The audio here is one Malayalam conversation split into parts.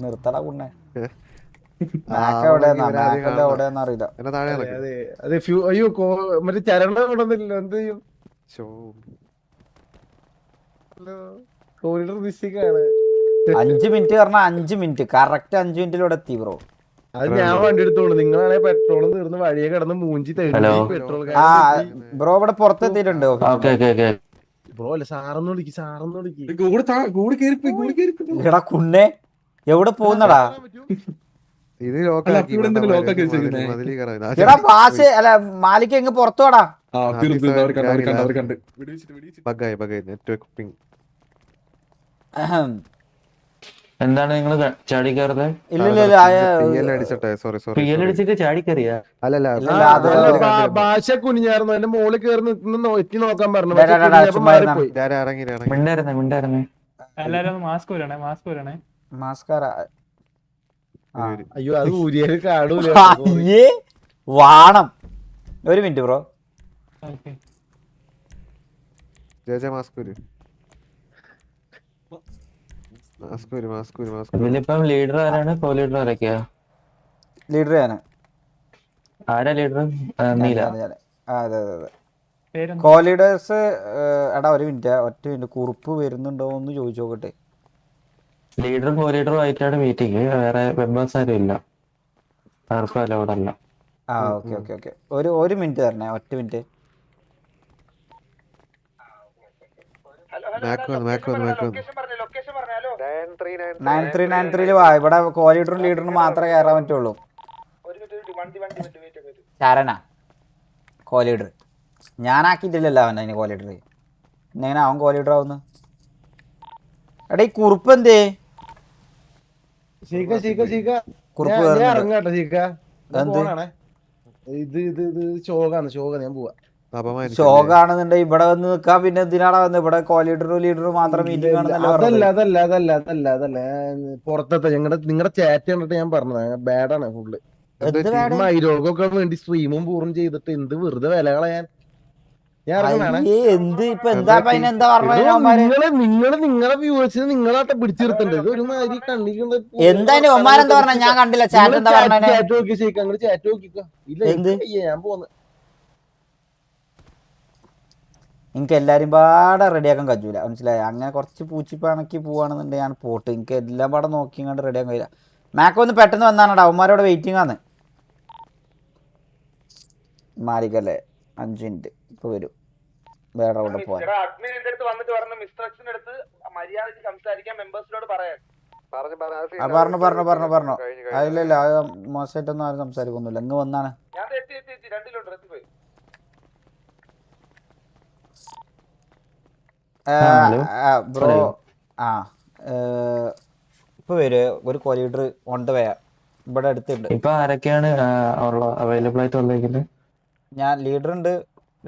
നിർത്തടാ കുണ്ണെ. ആ മാക്ക് ആവണമെങ്കിൽ എവിടെയാന്നാ, ഇവരാദ്യം മാക്കല്ല കാണണം. എവിടെയാന്ന് അറിയില്ല. എന്നെ താഴെ അതെ ഇറക്ക്. അതെ അതെ അയ്യോ മറ്റേ ചരണം കൊണ്ടുവന്നില്ലല്ലോ, എന്ത് ചെയ്യും? ശോ. കോറിഡോർ മിസ്റ്റേക്ക് ആണ്. 5 മിനിറ്റ് പറഞ്ഞാൽ 5 മിനിറ്റ് കറക്റ്റ് 5 മിനിറ്റിലൂടെ എത്തി ബ്രോ. അത് അത്രേ ഞാൻ ഉള്ളൂ. വണ്ടി എടുത്തോളൂ, നിങ്ങളാണെങ്കിൽ പെട്രോളും തീർന്ന് വഴിയെ കിടന്ന് മൂഞ്ചി ഹലോ തെണ്ടി ഇപ്പൊ പെട്രോൾ ആ ലോക്കാണ് തെറ്റി. ബ്രോ ഇവിടെ പുറത്തെത്തിയിട്ടുണ്ട് ഓക്കെ ഓഫീസിന്റെ. Okay okay. ബ്രോ അല്ല, സാറൊന്ന് വിളിക്ക്, സാറൊന്ന് വിളിക്ക്. എടാ കുണ്ണെ എവിടെ പോകുന്നടാ? ഇത് ലോക്കാക്കി മതിലി എടാ പാസ് അല്ല മാലിക്ക് എങ്ങ് പുറത്തു വാടാ. ബഗായി നെറ്റ്വർക്ക് പിങ്. എന്താണ് നിങ്ങൾ ചാടി കയറുന്നത്? ഇല്ലില്ല അടിച്ചട്ടെ. സോറി പി എൽ അടിച്ചിട്ട് ചാടി കയറിയാ? അല്ലല്ല ഇല്ലില്ല, അത് ഭാഷ കുനിഞ്ഞായിരുന്നു, എന്റെ മോളിൽ കയറി നിൽക്കുന്ന എത്തി നോക്കാൻ പറഞ്ഞു, ഡാ, പക്ഷെ ഡാ, ഡാ, കുനിഞ്ഞപ്പോ ചുമ്മാ ഇരുന്നാ. മാറിപ്പോയി. ഇറങ്ങി മിണ്ടായിരുന്നേ. എല്ലാരും മാസ്ക് വരണേ, മാസ്ക് വരണേ. നമസ്കാര. അയ്യോ അത് ഊരിയത് കാണൂല. അയ്യേ വാണം. ഒരു മിനിറ്റ് ബ്രോ. ഓക്കെ. ഇതിലിപ്പം ലീഡർ ആരാണ്? കോ ലീഡർ ആരൊക്കെയാ? ലീഡർ ഞാന്. ആരാ ലീഡർ? നീല. അതെ അതെ അതെ. പേരെന്താ? കോ ലീഡേഴ്സ്. എടാ ഒരു മിനിറ്റ്, ഒറ്റ മിനിറ്റ്. കുറിപ്പ് വരുന്നുണ്ടോ എന്ന് ചോദിച്ചു നോക്കട്ടെ. ലീഡറും കോ ലീഡറും ആയിട്ടാണ് മീറ്റിംഗ്. വേറെ മെമ്പേഴ്സ് ആരും ഇല്ല. ആർക്കും അലൗഡ് അല്ല. ഓക്കെ. ഒരു മിനിറ്റ് തരണേ, ഒറ്റ മിനിറ്റ്. മാക്ക് 9393 വാ. ഇവിടെ കോ ലീഡറും ലീഡറിനും മാത്രമേ കയറാൻ പറ്റുള്ളൂ. ശരണ കോ ലീഡർ. ഞാനാക്കിയിട്ടില്ലല്ലോ അവൻ അതിന് കോ ലീഡർ. എങ്ങനെ അവൻ കോ ലീഡർ ആവുന്നു? എടാ ഈ കുറിപ്പ് എന്തേ? കുറിപ്പ് ഇറങ്ങാട്ടോ ശീക്ക, പോണാണേ. ഇത് ശോകാണ്, ഞാൻ പോവാ. ഷോകാണെന്നുണ്ടെങ്കിൽ ഇവിടെ വന്ന് നിൽക്കാൻ പിന്നെ എന്തിനാണ് വന്നത്? ഇവിടെ കോ ലീഡറും മാത്രം മീറ്റിംഗ് ആണെന്നല്ലേ പറഞ്ഞത്. അതല്ല പുറത്തത്തെ നിങ്ങളുടെ ചാറ്റ് കണ്ടിട്ട് ഞാൻ പറഞ്ഞത് ബാഡാണ് ഫുള്ള്. എന്ത് വേണം? മൈരോഗൊക്കെ വേണ്ടി സ്ട്രീമും പൂറും ചെയ്തിട്ട് എന്ത് വെറുതെ വില കളയാൻ. ഞാൻ ഇറങ്ങണാണ്. എന്ത് ഇപ്പൊ എന്താ എന്താ പറഞ്ഞത്? നിങ്ങളെ വ്യൂവേഴ്സിന് നിങ്ങളാട്ടെ പിടിച്ചു നിർത്തണ്ടത്. ഇത് ഒരുമാതിരി കണ്ണിക്കുന്ന എന്തായാലും ഒമാരെന്താ പറഞ്ഞ? ഞാൻ കണ്ടില്ല ചാറ്റ് എന്താ പറഞ്ഞേ. ചാറ്റ് നോക്കി ശരിക്കും അങ്ങോട്ട് ചാറ്റ് നോക്കിക്കോ. ഇല്ല ഞാൻ പോന്ന്. എനിക്ക് എല്ലാരും പാടെ റെഡിയാക്കാൻ കഴിയൂല, മനസ്സിലായി? അങ്ങനെ കുറച്ച് പൂച്ചിപ്പണക്കി പോവാണെന്നുണ്ടെങ്കിൽ ഞാൻ പോട്ട്. എനിക്ക് എല്ലാം പാടെ നോക്കി ഇങ്ങോട്ട് റെഡിയാക്കാൻ കഴിയില്ല. മാക്ക് ഒന്ന് പെട്ടെന്ന് വന്നാണോ? അവന്മാരോട് വെയിറ്റിംഗ് ആണ്. മാറിക്കല്ലേ 5 മിനിറ്റ് ഇപ്പൊ വരും. വേറെ അവിടെ പോവാൻ പറഞ്ഞു. അതിലല്ല, അത് മോശമായിട്ടൊന്നും ആരും സംസാരിക്കൊന്നുമില്ല. ഇങ്ങ് വന്നാണ്. ബ്രോ ഇപ്പൊ വരും ഒരു co leader on the way ഇവിടെ അടുത്തുണ്ട്. ഇപ്പൊ ആരൊക്കെയാണ് അവൈലബിൾ ആയിട്ട് വന്നിരിക്കുന്നത്? ഞാൻ ലീഡർ ഉണ്ട്,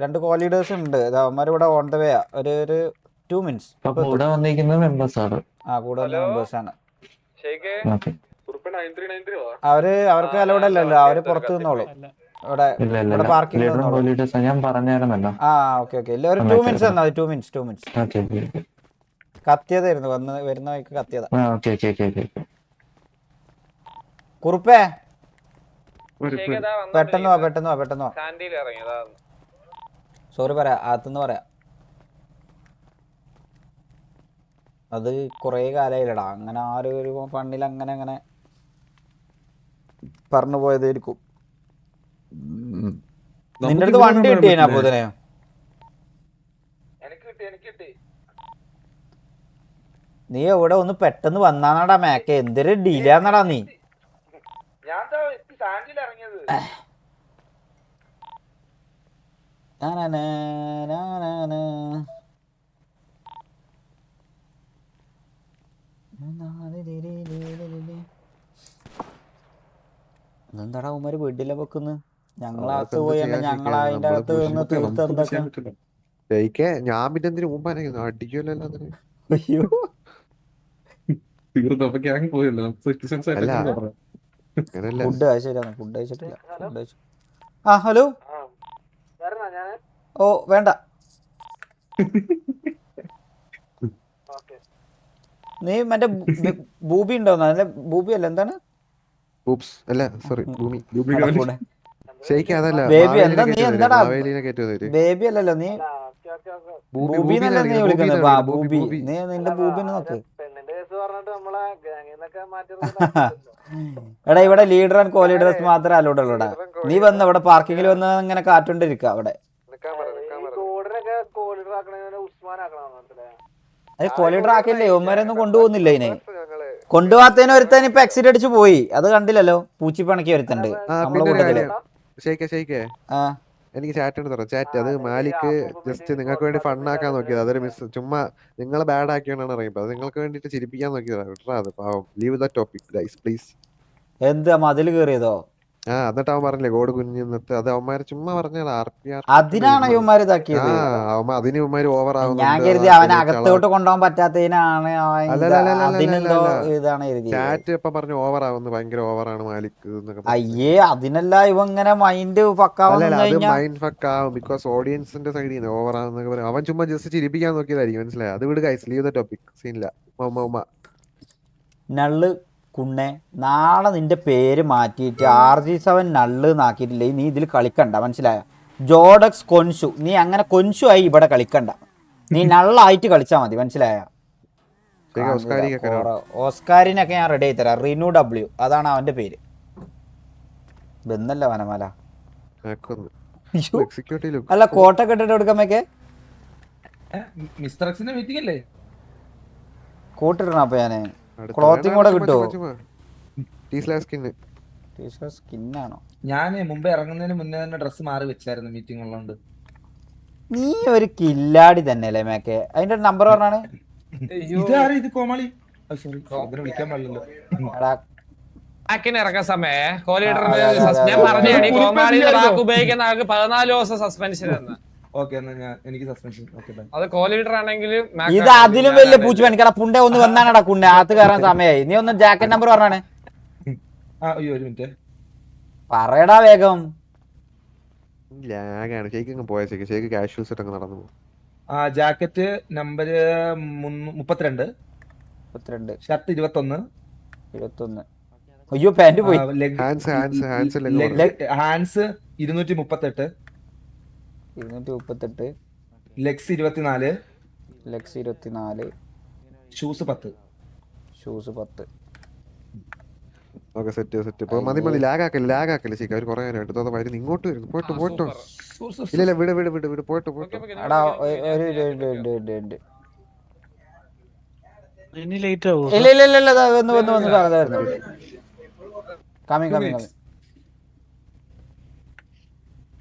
2 കോ ലീഡേഴ്സ് ഉണ്ട്. അവന്മാർ ഇവിടെ ഓൺ ദ വേ. ഒരു 2 മിനിറ്റ്സ്. കൂടെ വന്നിരിക്കുന്നത് മെമ്പേഴ്സ് ആണ്. കൂടെ വന്ന മെമ്പേഴ്സ് ആണ്. ഓക്കെ. അവർക്ക് അലൗഡ് അല്ലല്ലോ, അവര് പുറത്ത് നിന്നോളും. ഇവിടെ പാർക്കിംഗ് ഞാൻ പറഞ്ഞായിരുന്നല്ലോ. ഓക്കെ ഇല്ല, ഒരു 2 മിനിറ്റ്സ് തന്നാ. 2 മിനിറ്റ്സ്. കത്തിയതായിരുന്നു, വരുന്ന വഴിക്ക് കത്തിയതാ. കുറുപ്പേ പെട്ടെന്ന് വാ. സോറി പറയാ, അകത്തുനിന്ന് പറയാ. അത് കൊറേ കാലായില്ലടാ അങ്ങനെ ആരും ഒരു ഫണ്ടിൽ അങ്ങനെ പറഞ്ഞു പോയതായിരിക്കും. നിന്റെ അടുത്ത് വണ്ടി കിട്ടിയേനാ പൊതുനെ? നീ എവിടെ ഒന്ന് പെട്ടെന്ന് വന്നാടാ മാക്കെ? എന്തൊരു ഡീലാന്നടാ നീ. എന്താടാ ഉമാര് വീട്ടില വെക്കുന്നു? ഞങ്ങളകത്ത് പോയി ഞങ്ങൾ അതിന്റെ അകത്ത് നിന്ന് തീർത്ത് എന്തൊക്കെ. ഞാൻ പിന്നെ എന്തിനു മുമ്പായിരുന്നു അടിക്കുമല്ലോ. അയ്യോ ഫുഡ് ശരിയാണ്, ഫുഡ് കഴിച്ചിട്ടില്ല. ഹലോ. ഓ വേണ്ട, നീ മറ്റേ ബൂബി ഉണ്ടോന്നാ അല്ലെ? ബൂബി അല്ല എന്താണ് ഊപ്സ് അല്ല സോറി ഭൂമി നടക്കൂടെ? ഷെയ്ക്ക് അതല്ല ബേബി എന്താ നീ എന്താടാ മാവേലിനെ കയറ്റുവന്നവര് ബേബി അല്ലല്ലോ നീ ഭൂമി ബൂബി എന്നല്ലേ നീ ഭൂമി വിളിക്കുന്നത്? എന്നാണ് ബൂബി ഭൂമി. നീ നിന്റെ ബൂബിനെ നോക്ക്. എടാ ഇവിടെ ലീഡർ ആൻഡ് കോ ലീഡേഴ്സ് മാത്രമേ അലൗഡ് ഉള്ളൂടാ. നീ വന്ന് ഇവിടെ പാർക്കിങ്ങിൽ വന്ന് ഇങ്ങനെ കാറ്റോണ്ടിരിക്കുക അവിടെ. അത് കോ ലീഡർ ആക്കില്ലേ? ഉമ്മരൊന്നും കൊണ്ടുപോകുന്നില്ല ഇതിനെ. കൊണ്ടുപോകാത്തതിന് ഒരുത്തൻ ഇപ്പൊ എക്സിറ്റ് അടിച്ചു പോയി. അത് കണ്ടില്ലല്ലോ? പൂച്ചിപ്പണക്കി ഒരുത്തണ്ട് നമ്മളെ കൂട്ടത്തില്. ഷെയ്ക്കേ ആ എനിക്ക് ചാറ്റ് ഉണ്ട് തരാം. ചാറ്റ് അത് മാലിക്ക് ജസ്റ്റ് നിങ്ങൾക്ക് വേണ്ടി ഫണ്ണാക്കാൻ നോക്കിയത്. അതൊരു മിസ് ചുമ്മാ നിങ്ങൾ ബാഡ് ആക്കിയോണ്ടാണ് അറിയുമ്പോൾ അത് നിങ്ങൾക്ക് വേണ്ടിട്ട് ചിരിപ്പിക്കാൻ നോക്കിയതാണ്. വിട്ടാ അത് പാവം. Leave the topic guys please. എന്താ മതില് കേറിയതോ? എന്നിട്ട് അവൻ പറഞ്ഞില്ലേ ഗോഡ് കുഞ്ഞിന്നിട്ട് അത് അവന്മാര് ചുമ്മാ പറഞ്ഞത് അതിനാണ് ഇവന്മാര് ഇതാക്കിയത്. അതിന് ഇവന്മാര് ഓവർ ഞാൻ കരുതി അവനെ അകത്തോട്ട് കൊണ്ടുപോകാൻ പറ്റാത്തതിനാണ് അതിനെന്തോ ഇതാണ് എഴുതിയത്. ചാറ്റ് ഇപ്പൊ പറഞ്ഞു ഓവർ ആവുന്നു, ഭയങ്കര ഓവറാണ് മാലിക് എന്നൊക്കെ. അയ്യേ അതിനല്ല ഇവ ഇങ്ങനെ മൈൻഡ് പക്കാവുന്ന മൈൻഡ് ഫക്ക് ആവും ബിക്കോസ് ഓഡിയൻസിന്റെ സൈഡിൽ നിന്ന് ഓവർ ആവുന്നൊക്കെ പറയും. അവൻ ചുമ്മാ ജസ്റ്റ് ചിരിപ്പിക്കാൻ നോക്കിയതായിരിക്കും. മനസ്സിലായി? അത് വിട് ഗൈസ്, ലീവ് ദ ടോപ്പിക്. സീനില്ല. നള്ള് കുണ്ണെ നാളെ നിന്റെ പേര് മാറ്റിയിട്ട് RG7 നള്ള് എന്നാക്കിയിട്ടില്ലേ നീ ഇതിൽ കളിക്കണ്ട. മനസ്സിലായ? ജോഡക്സ് കൊൻഷു നീ അങ്ങനെ കൊൻഷു ആയി ഇവിടെ കളിക്കണ്ട. നീ നള്ളായിട്ട് കളിച്ചാൽ മതി. മനസ്സിലായ? ഓസ്കാരിനൊക്കെ ഞാൻ റെഡി ആയി തരാം. റിനു W അതാണ് അവന്റെ പേര്. ബെന്നല്ല വനമല. അല്ല കോട്ടൊക്കെ ഇട്ടിട്ട് കൊടുക്കാമൊക്കെ മിസ്റ്റർ എക്സിന്റെ മീറ്റിംഗ് അല്ലേ? കോട്ടിടണം. അപ്പൊ ഞാന് ക്ലോത്തിങ് കൂടെ കിട്ടുമോ? സ്കിന്നാണോ? ഞാൻ മുമ്പേ ഇറങ്ങുന്നതിന് മുന്നേ തന്നെ ഡ്രസ് മാറി വെച്ചായിരുന്നു മീറ്റിംഗ് ഉള്ളതുകൊണ്ട്. നീ ഒരു കില്ലാടി തന്നെ അല്ലേ മേക്കെ? അതിന്റെ നമ്പർ പറഞ്ഞാണ്. ഇതാരും ഇത് കോമാളി സോറി വിളിക്കാൻ പാടില്ലല്ലോ. ഇറക്കാൻ സമയേ ഞാൻ പറഞ്ഞാണ് കോമാളി വാക്ക് ഉപയോഗിക്കുന്ന ആൾക്ക് 14 ദിവസം സസ്പെൻഷൻ എന്ന്. ഓക്കെ എന്നാ ഞാൻ എനിക്ക് സസ്പെൻഷൻ. അത് കോ ലീഡർ ആണെങ്കിൽ ഇത് അതിലും വലിയ പൂച്ച പണിക്കട പുണ്ടെ ഒന്ന് വന്നാണടാ കുണ്ണെ. അകത്ത് കയറാൻ സമയമായി. നീ ഒന്ന് ജാക്കറ്റ് നമ്പർ പറഞ്ഞാണ്. അയ്യോ ഒരു മിനിറ്റ് പറയടാ വേഗം. ലാഗാണ്. ഷെയ്ക്ക് പോയ ഷെയ്ക്ക് കാഷ്വൽസ് ഇട്ടങ്ങ് നടന്നു പോകും. Jacket number 32, shirt 21. അയ്യോ പാന്റ് പോയി. Hands 238, legs 24, shoes 10. Okay set. ഇപ്പൊ മതി ലാഗാക്കല്ലേ ശരിക്കും. അവർ കുറെ നേരമായിട്ട് വരുന്നു. ഇങ്ങോട്ട് വരുന്നു. പോട്ടോ. ഇല്ല വിട് പോട്ടോ. എടാ ഇല്ല വന്നു കമ്മി.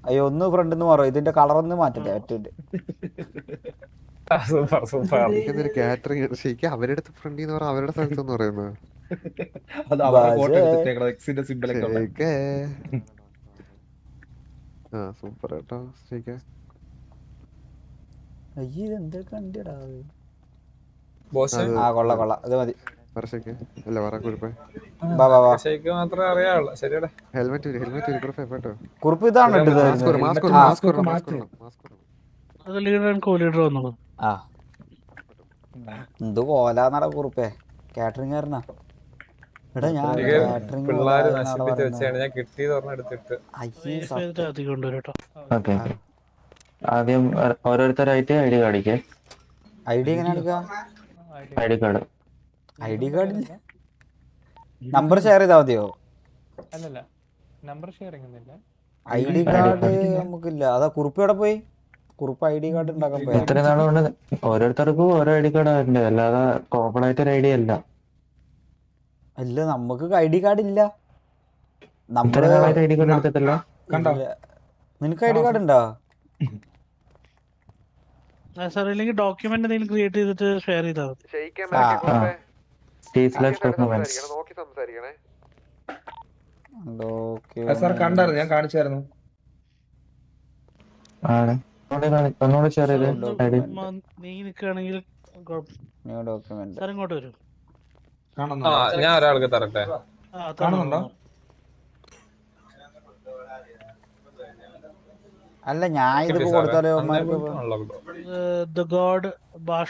അയ്യോ ഒന്ന് ഫ്രണ്ട് എന്ന് പറയും. ഇതിന്റെ കളർ ഒന്ന് മാറ്റട്ടെ. കാറ്ററിംഗ് ശരിക്കും അവരുടെ ഫ്രണ്ട് എന്ന് പറഞ്ഞാൽ അവരുടെ സ്ഥലത്തെന്ന് പറയുന്നത്. സൂപ്പർ കേട്ടോ ശരിക്കും. കൊള്ളാം ഇത് മതി. കുറിപ്പ് ഇതാണ് എന്ത് കോലാന്നട കുറിപ്പേ. കാറ്ററിംഗ് കാരനാ. എടാ ഞാൻ ആദ്യം ഓരോരുത്തരായിട്ട് ഐഡി കാണിക്കേ. ഐഡി എങ്ങനെ കാണിക്കാം? ഐഡി കാർഡ് ഇല്ല. നമ്പർ ഷെയർ ചെയ്താൽ മതിയോ? അല്ലല്ല നമ്പർ ഷെയർ ചെയ്യുന്നില്ല. ഐഡി കാർഡ് നമുക്കില്ല. അതാ കുറിപ്പ് എവിടെ പോയി? കുറിപ്പ് ഐഡി കാർഡ് ഉണ്ടാക്കാൻ പോയി. എത്ര നാളുകൊണ്ട് ഓരോരുത്തർക്കും ഓരോ ഐഡി കാർഡ് ഉണ്ട്. അല്ലാതെ കോമൺ ആയിട്ട് ഒരു ഐഡി അല്ല. അല്ല നമുക്ക് ഐഡി കാർഡ് ഇല്ല. ഐഡി കാർഡ് എടുത്തിട്ടില്ല. നിനക്ക് ഐഡി കാർഡ് ഉണ്ടോ? ഡോക്യുമെന്റ് എന്തെങ്കിലും ക്രിയേറ്റ് ചെയ്തിട്ട് ഷെയർ ചെയ്താൽ സാർ കണ്ടായിരുന്നു, ഞാൻ കാണിച്ചായിരുന്നു. നീ നിൽക്കുകയാണെങ്കിൽ സാർ ഇങ്ങോട്ട് വരും. ഞാൻ ഒരാൾക്ക് തരട്ടെ. കാണുന്നുണ്ടോ? അല്ല ഞാൻ ഇതിപ്പോ കൊടുത്താലോ അവന്മാർക്ക് ദ ഗോഡ് ഭാഷ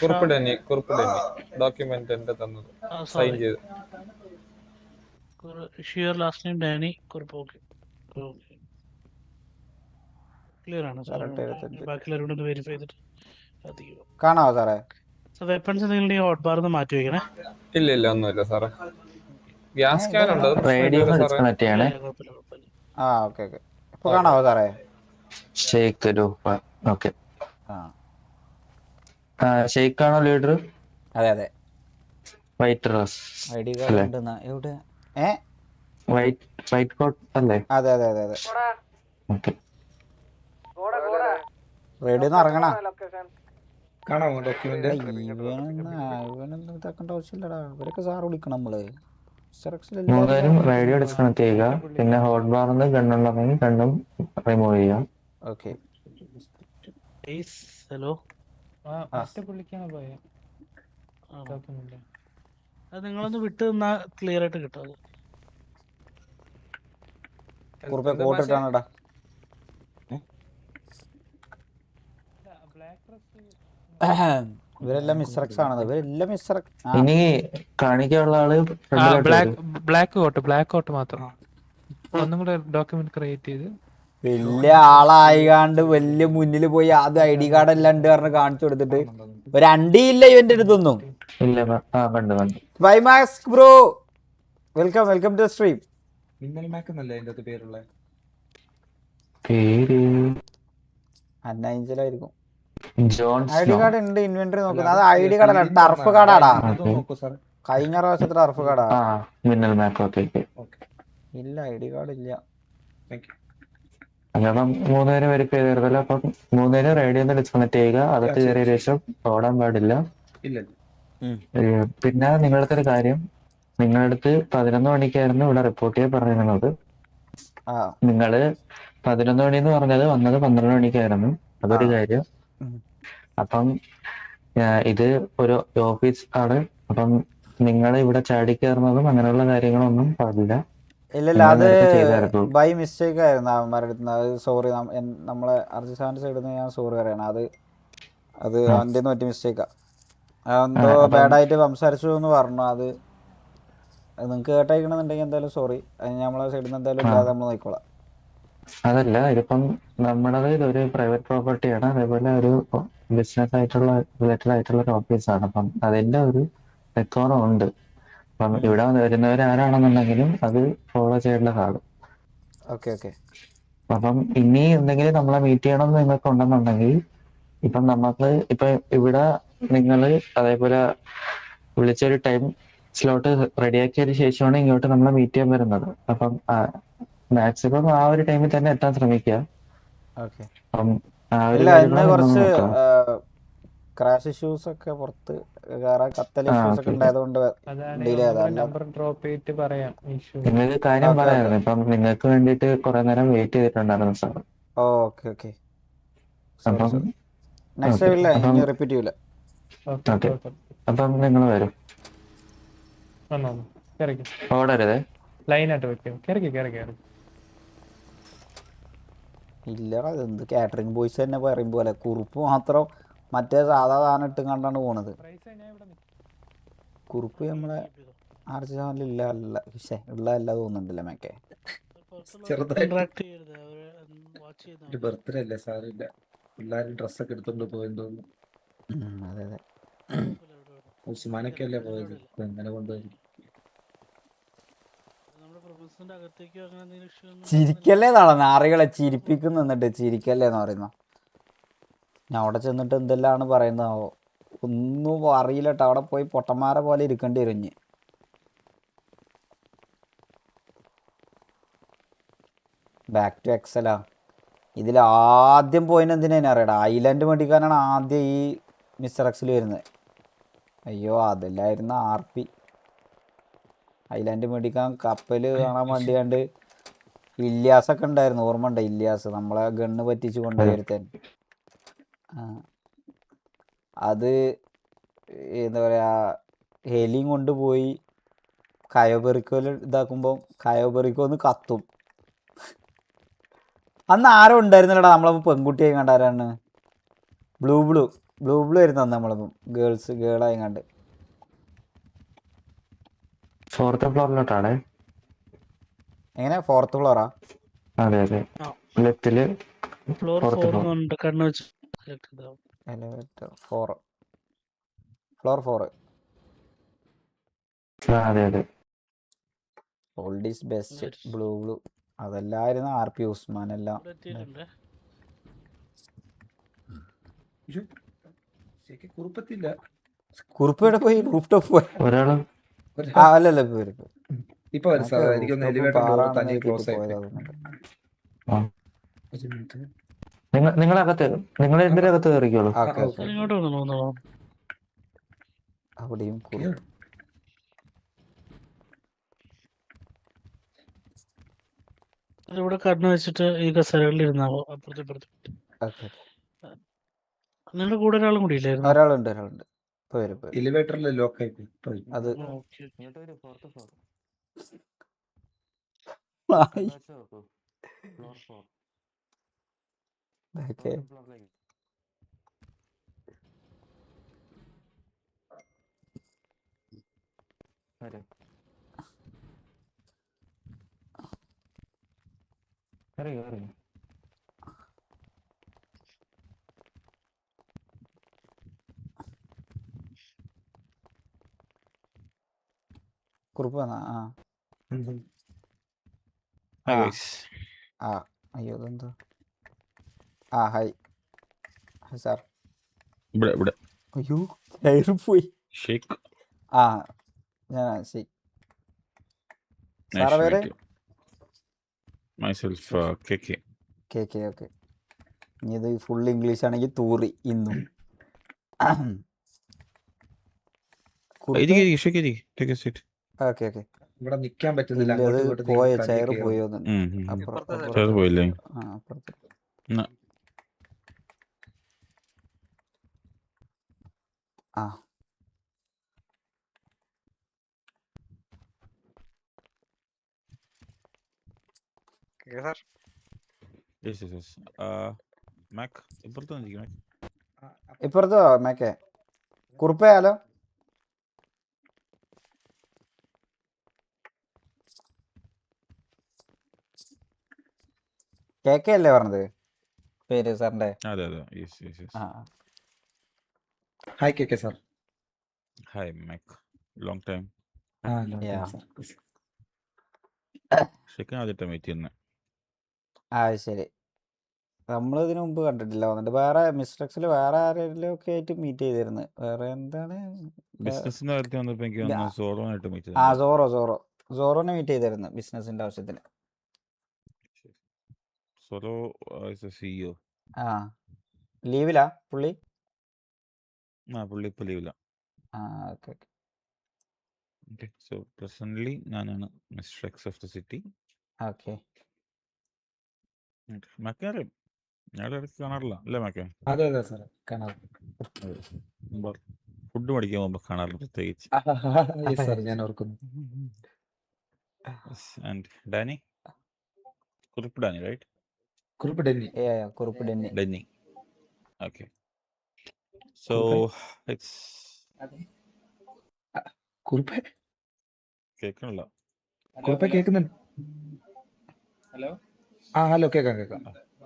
ഡോക്യുമെന്റ് എന്റെ തന്നത് സൈൻ സോറി ചെയ്ത് ഷിയർ ലാസ്റ്റ് നെയിം ഡാനി കുറിപ്പ്. ഓക്കെ ഓക്കെ ക്ലിയർ ആണ് സാർ. കറക്റ്റ് എടുത്തിട്ട് ബാക്കിയുള്ളവരോട് ഒന്ന് വെരിഫൈ ചെയ്തിട്ട് അധികം കാണാവോ സാറേ? വെപ്പൺസ് എന്തെങ്കിലും ഹോട്ട് ബാർന്ന് മാറ്റി വെക്കണേ. ഇല്ല ഒന്നുമില്ല സാറേ. ഗ്യാസ് ക്യാൻ ഉണ്ട്, അത് റേഡിയോ പ്രശ്നമില്ല സാറേ. ഡിസ്കണക്ട് ചെയ്യണേ. കുഴപ്പമില്ല കുഴപ്പമില്ല. ആ ഓക്കെ ഓക്കെ. ഇപ്പൊ കാണാവോ സാറേ? ഷെയ്ക്ക് ഒരു ഓക്കെ. ആ ഷെയ്ക്ക് ആണോ ലീഡർ? അതെ അതെ. White dress I D card അല്ലേ? ഉണ്ട് എവിടെ? വൈറ്റ് കോട്ട് അല്ലേ? അതെ അതെ അതെ അതെ. ഓക്കെ. റെഡിന്ന് ഇറങ്ങണ. കാണാമോ ഡോക്യുമെന്റ്? ഇവനൊന്നും ഇതാക്കേണ്ട ആവശ്യമില്ലടാ. ഇവരൊക്കെ സാറ് വിളിക്കണം നമ്മള്. മൂന്നുപേരും റേഡിയോ ഡിസ്കണക്ട് ചെയ്യുക. പിന്നെ ഹോട്ട് ബാറിന്ന് ഗണ്ണുണ്ടെങ്കിൽ ഗണ്ണും റിമൂവ് ചെയ്യുക. ഓക്കെ. ഹലോ മറ്റേ പുള്ളിക്കാണ് പോയത്. അത് നിങ്ങളൊന്ന് വിട്ട് നിന്നാ ക്ലിയർ ആയിട്ട് കിട്ടും. അത് കുറുപ്പെ കോട്ടിട്ടാണടാ. ഇവരെല്ലാം മിസ്റക്സ് ആണ്. ഇവരെല്ലാം മിസ്റക്സ്. ഇനി കാണിക്കാനുള്ള ആള് ബ്ലാക്ക് കോട്ട് മാത്രം. ഒന്നും കൂടെ ഡോക്യുമെന്റ് ക്രിയേറ്റ് ചെയ്ത് വലിയ ആളായികാണ്ട് വലിയ മുന്നിൽ പോയി ആദ്യം ഐ ഡി കാർഡ് എല്ലാം ഉണ്ട് പറഞ്ഞ് കാണിച്ചു കൊടുത്തിട്ട് ഒരു അണ്ടിയില്ല ഇവന്റെ അടുത്തൊന്നും. ഇല്ല. കണ്ടു വൈമാക്സ് bro welcome welcome to stream. മിന്നൽ മാക്ക് എന്നല്ലേ അതിന്റെ അകത്ത് പേരുള്ള? പേര് അന്നയിഞ്ചലായിരിക്കും. ജോൺ ഐ ഡി കാർഡ് ഉണ്ട് ഇൻവെന്ററി നോക്കുന്നത്. അത് ഐ ഡി കാർഡ് അല്ല, ടർഫ് കാർഡാടാ. നോക്കൂ സാർ. കഴിഞ്ഞ പ്രാവശ്യത്തെ ടർഫ് കാർഡാ. മിന്നൽ മാക്ക്. ഓക്കെ. ഇല്ല ഐ ഡി കാർഡ് ഇല്ല. അപ്പം മൂന്നുപേരും വെരിഫൈ ചെയ്തിരുന്നല്ലോ. അപ്പം മൂന്നുപേരും റേഡിയോ ഡിസ്കണക്ട് ചെയ്യുക. അകത്ത് കയറിയ ശേഷം ഓടാൻ പാടില്ല. പിന്നെ നിങ്ങളുടെ ഒരു കാര്യം, നിങ്ങളുടെ അടുത്ത് 11 മണിക്കായിരുന്നു ഇവിടെ റിപ്പോർട്ട് ചെയ്യാൻ പറഞ്ഞിരുന്നത്. നിങ്ങള് 11 മണിന്ന് പറഞ്ഞത് വന്നത് 12 മണിക്കായിരുന്നു. അതൊരു കാര്യം. അപ്പം ഇത് ഒരു ഓഫീസ് ആണ്. അപ്പം നിങ്ങൾ ഇവിടെ ചാടി കയറുന്നതും അങ്ങനെയുള്ള കാര്യങ്ങളൊന്നും പാടില്ല. ഇല്ലല്ല, അത് ബൈ മിസ്റ്റേക്ക് ആയിരുന്നു അവന്മാരുടെ അടുത്ത്. അത് സോറി, നമ്മളെ അർജിസാന്റെ സൈഡിൽ നിന്ന് ഞാൻ സോറി പറയണം. അത് അവൻ്റെ ഒറ്റ മിസ്റ്റേക്കാ. എന്തോ ബാഡായിട്ട് സംസാരിച്ചു എന്ന് പറഞ്ഞു. അത് നിങ്ങൾക്ക് കേട്ടയക്കണമെന്നുണ്ടെങ്കിൽ എന്തായാലും സോറി. അത് നമ്മളെ സൈഡിൽ നിന്ന് എന്തായാലും ഇല്ലാതെ നമ്മൾ നോക്കിക്കോളാം. അതല്ല, ഇതിപ്പം നമ്മുടേത് ഒരു പ്രൈവറ്റ് പ്രോപ്പർട്ടിയാണ്. അതേപോലെ ഒരു ബിസിനസ് ആയിട്ടുള്ള റിലേറ്റഡ് ആയിട്ടുള്ള ഒരു ഓഫീസാണ്. അപ്പം അതിന്റെ ഒരു റെക്കോർഡും ഉണ്ട്. അപ്പം ഇവിടെ വരുന്നവരാരാണെന്നുണ്ടെങ്കിലും അത് ഫോളോ ചെയ്യേണ്ടതാണ്. Okay okay. അപ്പം ഇനി എന്തെങ്കിലും നമ്മളെ മീറ്റ് ചെയ്യണമെന്ന് നിങ്ങൾക്ക് ഉണ്ടെന്നുണ്ടെങ്കിൽ ഇപ്പം നമുക്ക് ഇപ്പൊ ഇവിടെ നിങ്ങൾ അതേപോലെ വിളിച്ചൊരു ടൈം സ്ലോട്ട് റെഡിയാക്കിയതിന് ശേഷമാണ് ഇങ്ങോട്ട് നമ്മളെ മീറ്റ് ചെയ്യാൻ വരുന്നത്. അപ്പം മാക്സിമം ആ ഒരു ടൈമിൽ തന്നെ എത്താൻ ശ്രമിക്കുക. അപ്പം ഇല്ല, ഇന്ന് കുറച്ച് ക്രാഷ് ഇഷ്യൂസ് ഒക്കെ പുറത്ത് കത്തൽ ഇഷ്യൂസ് ഒക്കെ ഉണ്ടായതുകൊണ്ട് ഡിലേ നിങ്ങൾക്ക് കാര്യം പറയായിരുന്നു. ഇപ്പം നിങ്ങൾക്ക് വേണ്ടിയിട്ട് കുറെ നേരം വെയിറ്റ് ചെയ്തിട്ടുണ്ടായിരുന്നു sir. Okay okay. Next time ഇല്ല, ഇനി റിപ്പീറ്റ് ചെയ്യൂല. ഓക്കെ. അപ്പം നിങ്ങൾ വരും, ഓടരുതേ. ലൈനായിട്ട് വെക്കും. ഇല്ലടാ, ഇതെന്ത് കാറ്ററിംഗ് ബോയ്സ് തന്നെ പറയും പോലെ കുറുപ്പ് മാത്രം മറ്റേ സാധാ സാധനം ഇട്ടും കണ്ടാണ് പോണത്. കുറുപ്പ് നമ്മളെ ആർച്ച് ചാനലിൽ ഉള്ള തോന്നുന്നുണ്ടല്ലോ മേക്കെ. ബർത്ത്ഡേ അല്ലേ സാറില്ല, പിള്ളേര് ഡ്രസ്സൊക്കെ എടുത്തോണ്ട് പോയെന്ന് തോന്നുന്നു. അതെ അതെ. ഉസ്മാനൊക്കെ അല്ലേ പോയത്, എങ്ങനെ കൊണ്ടുപോയി? ചിരിക്കല്ലേ നാളെ നാറികളെ ചിരിപ്പിക്കുന്നു. എന്നിട്ട് ചിരിക്കല്ലേന്ന് പറയുന്ന ഞാൻ അവിടെ ചെന്നിട്ട് എന്തെല്ലാമാണ് പറയുന്നതാവോ ഒന്നും അറിയില്ലട്ടോ. അവിടെ പോയി പൊട്ടന്മാരെ പോലെ ഇരിക്കേണ്ടി വരും. ഇനി ബാക്ക് ടു എക്സലാ. ഇതിൽ ആദ്യം പോയിന് എന്തിനാ അറിയടാ, ഐലൻഡ് മേടിക്കാനാണ് ആദ്യം ഈ മിസ്റ്റർ എക്സിൽ വരുന്നത്. അയ്യോ അതല്ലായിരുന്നു RP. ഐലൻഡ് മേടിക്കാൻ കപ്പൽ കാണാൻ വേണ്ടിയാണ്ട് ഇല്യാസൊക്കെ ഉണ്ടായിരുന്നു. ഓർമ്മ ഉണ്ട് ഇല്യാസ്, നമ്മളെ ഗണ്ണ് പറ്റിച്ച് കൊണ്ടുപോയിരുത്താൻ. അത് എന്താ പറയുക, ഹെലിയും കൊണ്ടുപോയി കയോബെറിക്കോയിൽ ഇതാക്കുമ്പോൾ കയോബെറിക്കോന്ന് കത്തും. അന്ന് ആരോ ഉണ്ടായിരുന്നല്ലടാ നമ്മളപ്പോൾ പെൺകുട്ടിയായി കണ്ടാരാണ് ബ്ലൂ ആയിരുന്നു അന്ന് നമ്മളപ്പം ഗേളായി കണ്ട്. 4th ഫ്ലോറിലോട്ടാണ്. എങ്ങനെ 4th ഫ്ലോറാ? അതെ അതെ, ആ. ലെഫ്റ്റില് ഫ്ലോർ 4th 4 ഫ്ലോർ. എന്നുണ്ട് കണ്ണു വെച്ച് select ചെയ്താ. Elevator 4 floor 4. അതെ അതെ. Old is best. Nice. Blue അതല്ലായിരുന്നു RP ഉസ്മാൻ എല്ലാം. ഇവിടെ എത്തിയിട്ടുണ്ട്. ശരിക്കും കുറുപ്പത്തില്ല. കുറുപ്പയുടെ പോയി റൂഫ് ടോപ്പ് പോയി. ഒരാള് അല്ലല്ല പോയി ഇപ്പൊ വരും സാർ. എനിക്കൊന്ന് എലിവേറ്റർ ഡോർ തനിയെ ക്ലോസ് ആയിട്ട്. നിങ്ങളകത്ത് നിങ്ങൾ എന്തിനകത്ത് കയറിക്കോളൂ. ഞാൻ ഇങ്ങോട്ട് വന്നു. അവിടെയും ഇവിടെ കണ്ണു വെച്ചിട്ട് ഈ കസേരകളിൽ ഇരുന്നാവോ അപ്പുറത്തെ. നിങ്ങളുടെ കൂടെ ഒരാളും കൂടി ഇല്ലായിരുന്നു? ഒരാളുണ്ട് വരും. എലിവേറ്ററിൽ ലോക്ക് ആയി പോയി. അത് ഓക്കെ. ഓക്കെ. കുറുപ്പ് വന്നാ? അയ്യോ ഇതെന്താ? Hi sir. അയ്യോ കയറി പോയി. ഞാൻ ശരി. സാറേ പേര്? KK. ഓക്കെ. ഇനി ഇത് ഫുൾ ഇംഗ്ലീഷ് ആണെങ്കിൽ തൂറി ഇന്നും. ഓക്കെ. ഇവിടെ നിക്കാൻ പറ്റുന്നില്ല. അത് പോയ ചെയർ പോയോ? പോയില്ലേ? അപ്പുറത്ത്. ഇപ്പുറത്തോ മേക്കെ കുറുപ്പയാലോ? KK അല്ലേ പറഞ്ഞത് പേര് സാറിന്റെ? Hi KK sir. Hi Mac, long time. ശരി. നമ്മളിതിനു മുമ്പ് കണ്ടിട്ടില്ല വന്നിട്ട്. വേറെ മിസ്റ്റേക്സിൽ വേറെ ആരെങ്കിലും ഒക്കെ ആയിട്ട് മീറ്റ് ചെയ്തിരുന്നു. വേറെ എന്താണ് സോറോനെ മീറ്റ് ചെയ്തിരുന്നു ബിസിനസിന്റെ ആവശ്യത്തിന്. ലീവിലാ പുള്ളി? ഇപ്പൊ ലീവില്ല. സോ പ്രസന്റ്ലി ഞാനാണ് mister X of the city. Okay. മാക്കറിയാം, ഞങ്ങളുടെ ഇടയ്ക്ക് കാണാറില്ല അല്ലേ മാക്കേ? അതെ സാർ കാണാം. ഫുഡ് മേടിക്കാൻ പോകുമ്പോ കാണാറില്ല പ്രത്യേകിച്ച്. ഞാൻ ഓർക്കുന്നു. And Danny? കുറിപ്പ് ഡാനി, right? കുറിപ്പ് ഡെന്നി. കുറിപ്പ് ഡെന്നി. Okay. So it's കുറിപ്പ് കേൾക്കണില്ല. കുറിപ്പ് കേൾക്കുന്നുണ്ട്. ഹലോ കേക്കാം.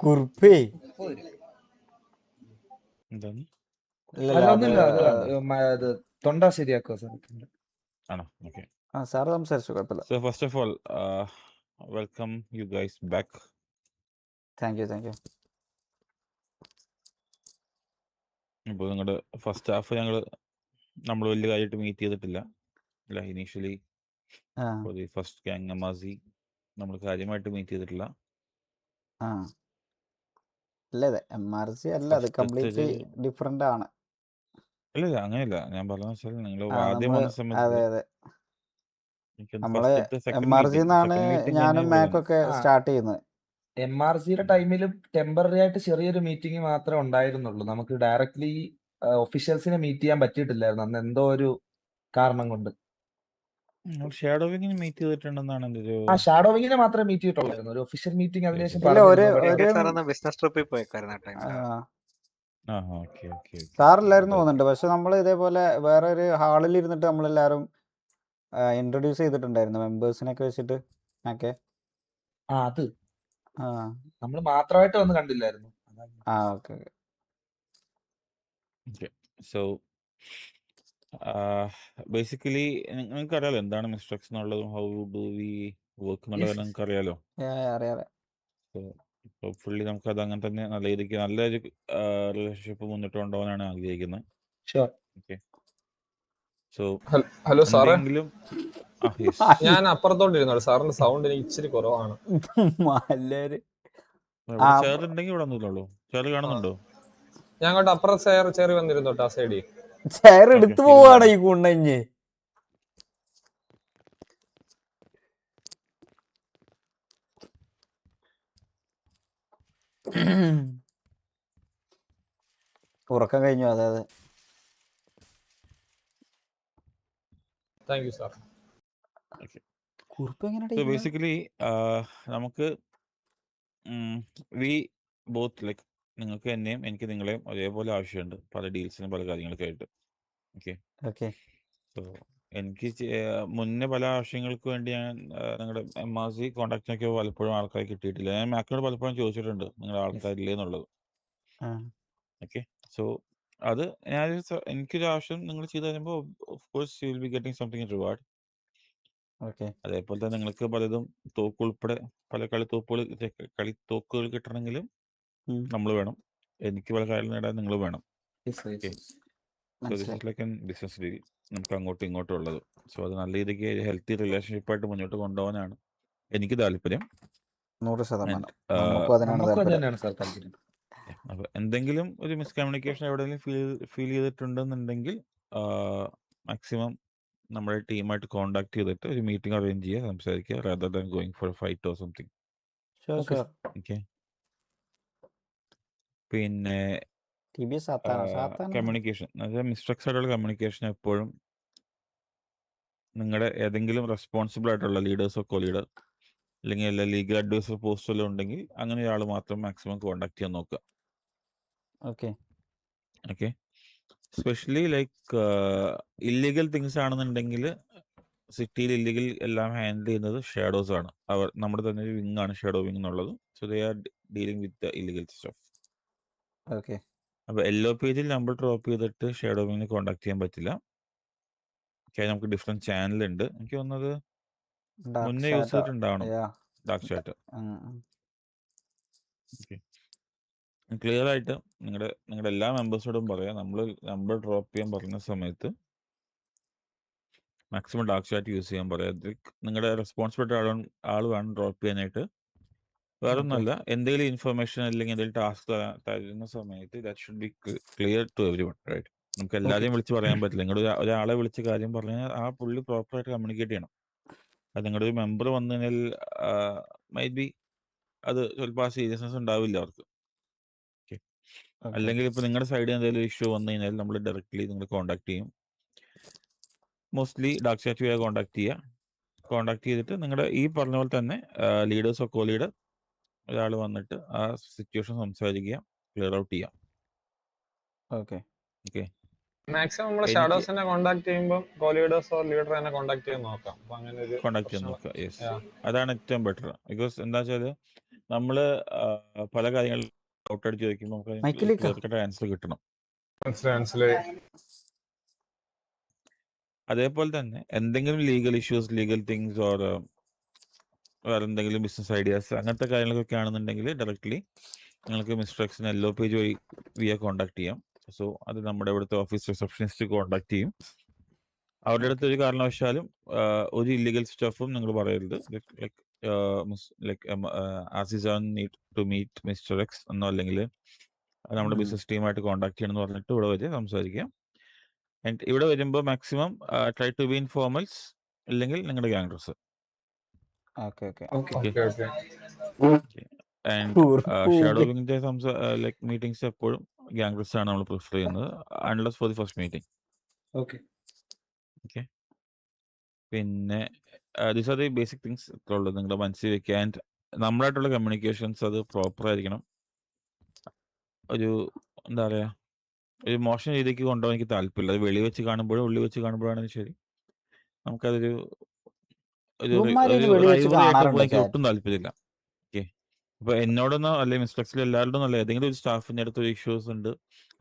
കുറിപ്പേ എന്താണ്? അത് തൊണ്ട ശരിയാക്കുക സാർ. ആണോ? ഓക്കെ. സാറ് സംസാരിച്ചു, കുഴപ്പമില്ല. So first of all, welcome you guys back. Thank you. ഇപ്പോൾ നിങ്ങളുടെ ഫസ്റ്റ് ഹാഫ് നമ്മൾ വലിയ കാര്യമായിട്ട് മീറ്റ് ചെയ്തിട്ടില്ല അല്ല. ഇനീഷ്യലി ഫസ്റ്റ് ഗ്യാങ് നമാസി നമ്മൾ കാര്യമായിട്ട് മീറ്റ് ചെയ്തിട്ടില്ല. MRC അല്ല, അത് കംപ്ലീറ്റ്ലി ഡിഫറെന്റ് ആണ്. ഇല്ല അങ്ങനെയല്ല ഞാൻ പറഞ്ഞ വെച്ചാൽ നിങ്ങൾ ആദ്യം വന്ന സമയത്ത് നമ്മള് MRC ന്നാണ് ഞാനും മാക്കൊക്കെ സ്റ്റാർട്ട് ചെയ്യുന്നത്. MRCയുടെ ടൈമിലും ടെമ്പററി ആയിട്ട് ചെറിയൊരു മീറ്റിംഗ് മാത്രമേ ഉണ്ടായിരുന്നുള്ളൂ. നമുക്ക് ഡയറക്ട്ലി ഒഫീഷ്യൽസിനെ മീറ്റ് ചെയ്യാൻ പറ്റിയിട്ടില്ലായിരുന്നു അന്ന്, എന്തോ ഒരു കാരണം കൊണ്ട്. ഷാഡോവിങ്ങിന് മീറ്റ് ചെയ്തിട്ടുണ്ടെന്നാണ് എൻ്റെ ഒരു ആ ഷാഡോവിങ്ങിനെ മാത്രമേ മീറ്റ് ചെയ്തിട്ടുള്ളായിരുന്നു. ഒരു ഒഫീഷ്യൽ മീറ്റിംഗ് അതിനുശേഷം ഇല്ല ഒരു പറഞ്ഞിരുന്നു. ഒരു ബിസിനസ് ട്രിപ്പിൽ പോയേക്കായിരുന്നു ആ ആ, ടൈമില്. ഓക്കെ ഓക്കെ ഓക്കെ സാറില്ലായിരുന്നു തോന്നുന്നുണ്ട്. പക്ഷെ നമ്മൾ ഇതേപോലെ വേറെ ഒരു ഹാളിൽ ഇരുന്നിട്ട് നമ്മളെല്ലാവരും ഇൻട്രൊഡ്യൂസ് ചെയ്തിട്ടുണ്ടായിരുന്നു മെമ്പേഴ്സിനൊക്കെ വെച്ചിട്ട് ഒക്കെ. അത് ആ നമ്മൾ മാത്രമായിട്ട് വന്ന് കണ്ടില്ലായിരുന്നു. ആ okay okay. Okay. So basically നിങ്ങൾക്ക് അറിയാലോ എന്താണ് മിസ്റ്റേക്സ് എന്നുള്ളതും ഹൗ ഡു വി വർക്ക് എന്നുള്ളത് നിങ്ങൾക്ക് അറിയാലോ. അറിയാം. സോ ഹോപ്പ്ഫുള്ളി നമുക്കത് അങ്ങനെ തന്നെ നല്ല രീതിക്ക് നല്ലൊരു റിലേഷൻഷിപ്പ് മുന്നോട്ട് കൊണ്ടുപോകാനാണ് ആഗ്രഹിക്കുന്നത്. ഷുവർ. ഓക്കെ. സോ ഹലോ സാറേ, എന്തെങ്കിലും യെസ് ഞാൻ അപ്പുറത്തോട്ടിരുന്നോളൂ. സാറിന്റെ സൗണ്ട് എനിക്ക് ഇച്ചിരി കുറവാണ്. മല്ലര് ഇവിടെ ചേർ ഉണ്ടെങ്കിൽ ഇവിടെ ഒന്നുമില്ലുള്ളൂ. ചേർ കാണുന്നുണ്ടോ? ഞാൻ അങ്ങോട്ട് അപ്പുറം ചേറി വന്നിരുന്നോട്ടെ ആ സൈഡിൽ. ചെയർ എടുത്തു പോവാണ് ഈ കുണ്ണഞ്ഞ്. ഉറക്കം കഴിഞ്ഞു. അതെ. Thank you sir. കുറിപ്പ് സോ ബേസിക്കലി നമുക്ക് വി ബോത്ത് ലൈക്ക് നിങ്ങൾക്ക് എന്നെയും എനിക്ക് നിങ്ങളെയും ഒരേപോലെ ആവശ്യമുണ്ട് പല ഡീൽസിനും പല കാര്യങ്ങളൊക്കെ ആയിട്ട്. ഓക്കെ. സോ എനിക്ക് മുന്നേ പല ആവശ്യങ്ങൾക്ക് വേണ്ടി ഞാൻ നിങ്ങളുടെ MRC കോൺടാക്ട് നോക്കിയപ്പോൾ പലപ്പോഴും ആൾക്കാരെ കിട്ടിയിട്ടില്ല. ഞാൻ മാക്കിനോട് പലപ്പോഴും ചോദിച്ചിട്ടുണ്ട് നിങ്ങളുടെ ആൾക്കാരില്ലേ എന്നുള്ളത്. ഓക്കെ. സോ അത് എനിക്കൊരു ആവശ്യം നിങ്ങൾ ചെയ്ത് തരുമ്പോൾ of course you will be getting something in reward. അതേപോലെ തന്നെ നിങ്ങൾക്ക് പലതും തോക്ക് ഉൾപ്പെടെ പല കളിത്തോക്കുകൾ കിട്ടണമെങ്കിലും നമ്മൾ വേണം. എനിക്ക് പല കാര്യങ്ങൾ നേടാൻ നിങ്ങൾ വേണം. So this is like an business deal, നമുക്ക് അങ്ങോട്ടും ഇങ്ങോട്ടും ഉള്ളത്. സോ അത് നല്ല രീതിക്ക് ഹെൽത്തി റിലേഷൻഷിപ്പായിട്ട് മുന്നോട്ട് കൊണ്ടുപോകാനാണ് എനിക്ക് താല്പര്യം. 100%. അപ്പൊ എന്തെങ്കിലും ഒരു മിസ്കമ്മ്യൂണിക്കേഷൻ എവിടെയെങ്കിലും ഫീൽ ചെയ്തിട്ടുണ്ടെന്നുണ്ടെങ്കിൽ മാക്സിമം നമ്മുടെ ടീമായിട്ട് കോണ്ടാക്ട് ചെയ്തിട്ട് ഒരു മീറ്റിംഗ് അറേഞ്ച് ചെയ്യുക, സംസാരിക്കുക, rather than going for a fight or something. Okay. പിന്നെ കമ്മ്യൂണിക്കേഷൻ, അതായത് മിസ്റ്റേക്സ് ആയിട്ടുള്ള കമ്മ്യൂണിക്കേഷൻ എപ്പോഴും നിങ്ങളുടെ ഏതെങ്കിലും റെസ്പോൺസിബിൾ ആയിട്ടുള്ള ലീഡേഴ്സോ ലീഡർ അല്ലെങ്കിൽ എല്ലാ ലീഗൽ അഡ്വൈസർ പോസ്റ്റുകളോ ഉണ്ടെങ്കിൽ അങ്ങനെ ഒരാൾ മാത്രം മാക്സിമം കോണ്ടാക്ട് ചെയ്യാൻ നോക്കുക. Okay. Specially like illegal things ആണെന്നുണ്ടെങ്കിൽ സിറ്റിയിൽ ഇല്ലീഗൽ എല്ലാം ഹാൻഡിൽ ചെയ്യുന്നത് ഷാഡോസ് ആണ്. നമ്മുടെ തന്നെ ഒരു വിങ് ആണ് ഷാഡോ വിങ് എന്നുള്ളത്. So they are dealing with the illegal stuff. അപ്പോൾ LOPയിൽ നമ്പർ ഡ്രോപ്പ് ചെയ്തിട്ട് ഷാഡോ വിങ്ങിനെ കോണ്ടാക്ട് ചെയ്യാൻ പറ്റില്ല. നമുക്ക് ഡിഫറെന്റ് ചാനൽ ഉണ്ട്. എനിക്ക് തോന്നുന്നത് മുന്നേ യൂസ് ചെയ്തിട്ടുണ്ടാവണം ഡാർക്ക് ചാറ്റ്. ക്ലിയർ ആയിട്ട് നിങ്ങളുടെ എല്ലാ മെമ്പേഴ്സോടും പറയാം, നമ്മൾ നമ്പർ ഡ്രോപ്പ് ചെയ്യാൻ പറഞ്ഞ സമയത്ത് മാക്സിമം ഡാർക്ക് ചാറ്റ് യൂസ് ചെയ്യാൻ പറയാം. നിങ്ങളുടെ റെസ്പോൺസിബിലിറ്റി ആൾ വേണം ഡ്രോപ്പ് ചെയ്യാനായിട്ട്. വേറെ ഒന്നല്ല, എന്തെങ്കിലും ഇൻഫർമേഷൻ അല്ലെങ്കിൽ എന്തെങ്കിലും ടാസ്ക് തരുന്ന സമയത്ത് that should be clear to everyone, right? നമുക്ക് എല്ലാവരെയും വിളിച്ച് പറയാൻ പറ്റില്ല. നിങ്ങളുടെ ഒരാളെ വിളിച്ച് കാര്യം പറഞ്ഞാൽ ആ പുള്ളി പ്രോപ്പറായിട്ട് കമ്മ്യൂണിക്കേറ്റ് ചെയ്യണം. അത് നിങ്ങളുടെ ഒരു മെമ്പർ വന്നു കഴിഞ്ഞാൽ മൈറ്റ് ബി അത് ചിലപ്പോൾ ആ സീരിയസ്നെസ് ഉണ്ടാവില്ല അവർക്ക്. അല്ലെങ്കിൽ ഇപ്പോൾ നിങ്ങളുടെ സൈഡിൽ എന്തെങ്കിലും ഇഷ്യൂ വന്നു കഴിഞ്ഞാൽ നമ്മൾ ഡയറക്റ്റ്ലി നിങ്ങൾ കോൺടാക്ട് ചെയ്യും. മോസ്റ്റ്ലി ഡാർക്ക് ചാറ്റ് വഴി കോൺടാക്ട് ചെയ്തിട്ട് നിങ്ങളുടെ ഈ പറഞ്ഞ പോലെ തന്നെ ലീഡേഴ്സോ ലീഡർ ഒരാൾ വന്നിട്ട് ആ സിറ്റുവേഷൻ സംസാരിക്കുക, ക്ലിയർ ഔട്ട് ചെയ്യാം. ഓക്കെ. മാക്സിമം നമ്മൾ ഷാഡോസിനെ കോൺടാക്ട് ചെയ്യുമ്പോൾ കോലീഡേഴ്സോ ലീഡറിനെ കോൺടാക്ട് ചെയ്യാൻ നോക്കാം. കോൺടാക്ട് ചെയ്യാൻ നോക്കാം. യെസ്, അതാണ് ഏറ്റവും ബെറ്റർ. ബിക്കോസ് എന്താ വെച്ചാൽ നമ്മൾ പല കാര്യങ്ങൾ ഔട്ട് അടിച്ച് ചോദിക്കുമ്പോൾ നമുക്ക് ആൻസർ കിട്ടണം. അതേപോലെ തന്നെ എന്തെങ്കിലും legal issues, legal things or വേറെ എന്തെങ്കിലും ബിസിനസ് ഐഡിയാസ് അങ്ങനത്തെ കാര്യങ്ങളൊക്കെ ആണെന്നുണ്ടെങ്കിൽ ഡയറക്റ്റ്ലി നിങ്ങൾക്ക് മിസ്റ്റർ എക്സിന് LOP വഴി കോൺടാക്ട് ചെയ്യാം. സോ അത് നമ്മുടെ ഇവിടുത്തെ ഓഫീസ് റിസപ്ഷനിസ്റ്റ് കോൺടാക്ട് ചെയ്യും. അവരുടെ അടുത്ത് ഒരു കാരണവശാലും ഒരു ഇല്ലീഗൽ സ്റ്റഫും നിങ്ങൾ പറയരുത്. Need to meet mister X എന്നോ അല്ലെങ്കിൽ നമ്മുടെ ബിസിനസ് ടീമായിട്ട് കോൺടാക്ട് ചെയ്യണമെന്ന് പറഞ്ഞിട്ട് ഇവിടെ വരെ സംസാരിക്കാം. ആൻഡ് ഇവിടെ വരുമ്പോൾ maximum try to be informals, അല്ലെങ്കിൽ നിങ്ങളുടെ ഗ്യാങ്ഡ്രസ്. ആൻഡ് ഷാഡോവിങ്ങിന്റെ ലൈക്ക് മീറ്റിംഗ്സ് എപ്പോഴും ഗ്യാങ്ഡ്രസ് ആണ് നമ്മൾ പ്രിഫർ ചെയ്യുന്നത്, unless for the first meeting. Okay. പിന്നെ these are the basic things ഇത്രേ ഉള്ളൂ നിങ്ങളുടെ മനസ്സിൽ വെക്കുക. ആൻഡ് നമ്മളായിട്ടുള്ള കമ്മ്യൂണിക്കേഷൻസ് അത് പ്രോപ്പർ ആയിരിക്കണം. ഒരു എന്താ പറയുക, ഒരു മോശം രീതിക്ക് കൊണ്ടുപോകാൻ എനിക്ക് താല്പര്യമില്ല. അത് വെളി വെച്ച് കാണുമ്പോഴും ഉള്ളി വെച്ച് കാണുമ്പോഴാണെങ്കിലും ശരി, നമുക്കതൊരു ഒരു ഇവന്മാര് വെളി വെച്ച് റൈവറി ആയിട്ട് പോകാൻ കാണാറുണ്ടോ എനിക്ക് ചാറ്റ്? ഒട്ടും താല്പര്യമില്ല. ഓക്കെ, അപ്പൊ എന്നോടൊന്നോ അല്ലെങ്കിൽ മിസ്റ്റേക്സിൽ എല്ലാവരോടും അല്ല, ഏതെങ്കിലും ഒരു സ്റ്റാഫിന്റെ അടുത്ത് ഒരു ഇഷ്യൂസ് ഉണ്ട്,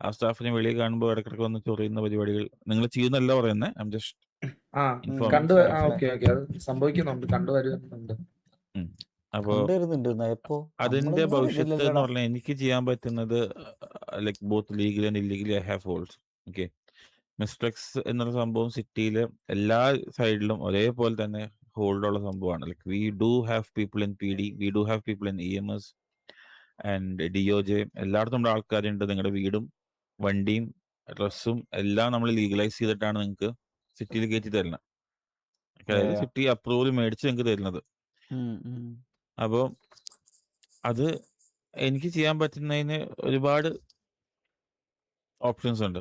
ആ സ്റ്റാഫിനെ വെളിയിൽ കാണുമ്പോൾ ഇടയ്ക്കിടയ്ക്ക് വന്ന് ചൊറിയുന്ന പരിപാടികൾ നിങ്ങൾ ചെയ്യുന്നല്ല പറയുന്നത്. ഐ എം ജസ്റ്റ് കണ്ടു. മനസ്സിലായി. ഓക്കെ ഓക്കെ, അത് സംഭവിക്കുന്നുണ്ട്, കണ്ടുവരുന്നുണ്ട്. അപ്പോ കണ്ടുവരുന്നുണ്ട് എപ്പോ അതിന്റെ നമ്മളൊന്നും ഭവിഷ്യത്ത് എന്ന് ഇതില്ലല്ലോടാ. പറഞ്ഞാൽ എനിക്ക് ചെയ്യാൻ പറ്റുന്നത് like both legally and illegally I have holes. Okay, മിസ്ട്രെക്സ് എന്നുള്ള സംഭവം സിറ്റിയിലെ എല്ലാ സൈഡിലും ഒരേപോലെ തന്നെ ഹോൾഡ് ഉള്ള സംഭവമാണ്. Like we do have people in P D, we do have people in EMS and DOJ. എല്ലായിടത്തും നമ്മുടെ ആൾക്കാരുണ്ട്. നിങ്ങളുടെ വീടും വണ്ടിയും ഡ്രസ്സും എല്ലാം നമ്മൾ ലീഗലൈസ് ചെയ്തിട്ടാണ് നിങ്ങൾക്ക് സിറ്റിയിൽ കയറ്റി തരുന്നത്. അതായത് സിറ്റി അപ്രൂവൽ മേടിച്ച് നിങ്ങൾക്ക് തരുന്നത്. അപ്പോൾ അത് എനിക്ക് ചെയ്യാൻ പറ്റുന്നതിന് ഒരുപാട് ഓപ്ഷൻസ് ഉണ്ട്.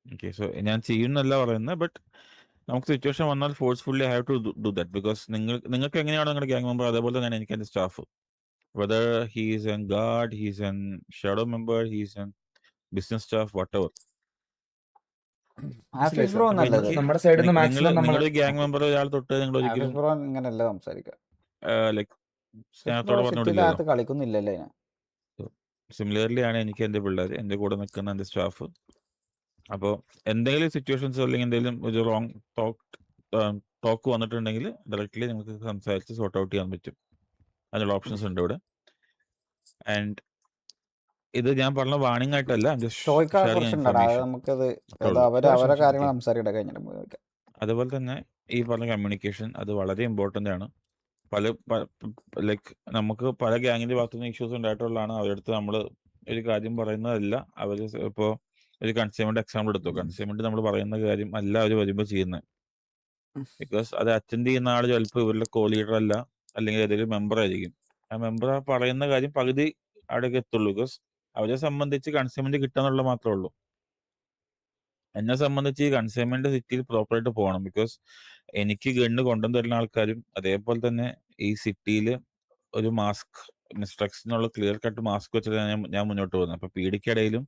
ഓക്കെ, സോ ഞാൻ ചെയ്യുന്നല്ല പറയുന്നത്, ബട്ട് നമുക്ക് സിറ്റുവേഷൻ വന്നാൽ forcefully have to do that. Because നിങ്ങൾക്ക് എങ്ങനെയാണോ നിങ്ങളുടെ ഗ്യാങ് മെമ്പർ, അതേപോലെ തന്നെ എനിക്ക് എൻ്റെ staff, whether he's an guard, he's an shadow member, he's an business staff, whatever. Office bro നല്ലത്. നമ്മുടെ സൈഡിൽ നിന്ന് മാക്സിമം നിങ്ങളുടെ ഗ്യാങ് മെമ്പർ ഒരാൾ തൊട്ട് നിങ്ങൾ ഒരിക്കലും ആഫീസ് ബ്രോ ഇങ്ങനെയല്ല സംസാരിക്കുക. ലൈക്ക് സ്നേഹത്തോടെ പറഞ്ഞു വിടില്ലല്ലോ. സിറ്റിയിലകത്ത് കളിക്കുന്നില്ലല്ലോ ഇതിനെ. സിമിലർലി ആണ് എനിക്ക് എൻ്റെ പിള്ളേർ, എൻ്റെ കൂടെ നിൽക്കുന്ന എൻ്റെ സ്റ്റാഫ്. അപ്പോൾ എന്തെങ്കിലും സിറ്റുവേഷൻസ് അല്ലെങ്കിൽ എന്തെങ്കിലും ഒരു റോങ് ടോക്ക് വന്നിട്ടുണ്ടെങ്കിൽ ഡയറക്റ്റ്ലി നിങ്ങൾക്ക് സംസാരിച്ച് സോർട്ട് ഔട്ട് ചെയ്യാൻ പറ്റും. അതിനുള്ള ഓപ്ഷൻസ് ഉണ്ട് ഇവിടെ. ആൻഡ് ഇത് ഞാൻ പറഞ്ഞ വാണിംഗ് ആയിട്ടല്ല, നമുക്കത് അവരെ കാര്യങ്ങൾ സംസാരിക്കട്ടെ കഴിഞ്ഞിട്ട്. അതുപോലെ തന്നെ ഈ പറഞ്ഞ കമ്മ്യൂണിക്കേഷൻ അത് വളരെ ഇമ്പോർട്ടൻ്റ് ആണ്. ലൈക്ക് നമുക്ക് പല ഗ്യാങ്ങിന്റെ ഭാഗത്തുനിന്ന് ഇഷ്യൂസ് ഉണ്ടായിട്ടുള്ളതാണ്. അവരടുത്ത് നമ്മൾ ഒരു കാര്യം പറയുന്നതല്ല, അവർ ഇപ്പോൾ ഒരു കൺസ്യൂമറിന്റെ എക്സാമ്പിൾ എടുത്തു. കൺസ്യൂമറിന്റെ നമ്മൾ പറയുന്ന കാര്യം അല്ല അവർ വരുമ്പോൾ ചെയ്യുന്നത്. ബിക്കോസ് അത് അറ്റൻഡ് ചെയ്യുന്ന ആൾ ചിലപ്പോൾ ഇവരുടെ കോ ലീഡർ അല്ല, അല്ലെങ്കിൽ ഏതെങ്കിലും മെമ്പർ ആയിരിക്കും. ആ മെമ്പർ ആ പറയുന്ന കാര്യം പകുതി അവിടേക്ക് എത്തുള്ളൂ. ബിക്കോസ് അവരെ സംബന്ധിച്ച് കൺസ്യൂമന്റ് കിട്ടാന്നുള്ള മാത്രമേ ഉള്ളൂ. എന്നെ സംബന്ധിച്ച് ഈ കൺസ്യൂമന്റ് സിറ്റിയിൽ പ്രോപ്പറായിട്ട് പോകണം. ബിക്കോസ് എനിക്ക് ഗണ്ണ് കൊണ്ടുവന്ന് തരുന്ന ആൾക്കാരും അതേപോലെ തന്നെ ഈ സിറ്റിയിൽ ഒരു മാസ്ക് മിസ്ട്രക്സിനുള്ള ക്ലിയർ കട്ട് മാസ്ക് വെച്ചിട്ട് ഞാൻ മുന്നോട്ട് പോകുന്നത്. അപ്പൊ പീഡിക്കിടയിലും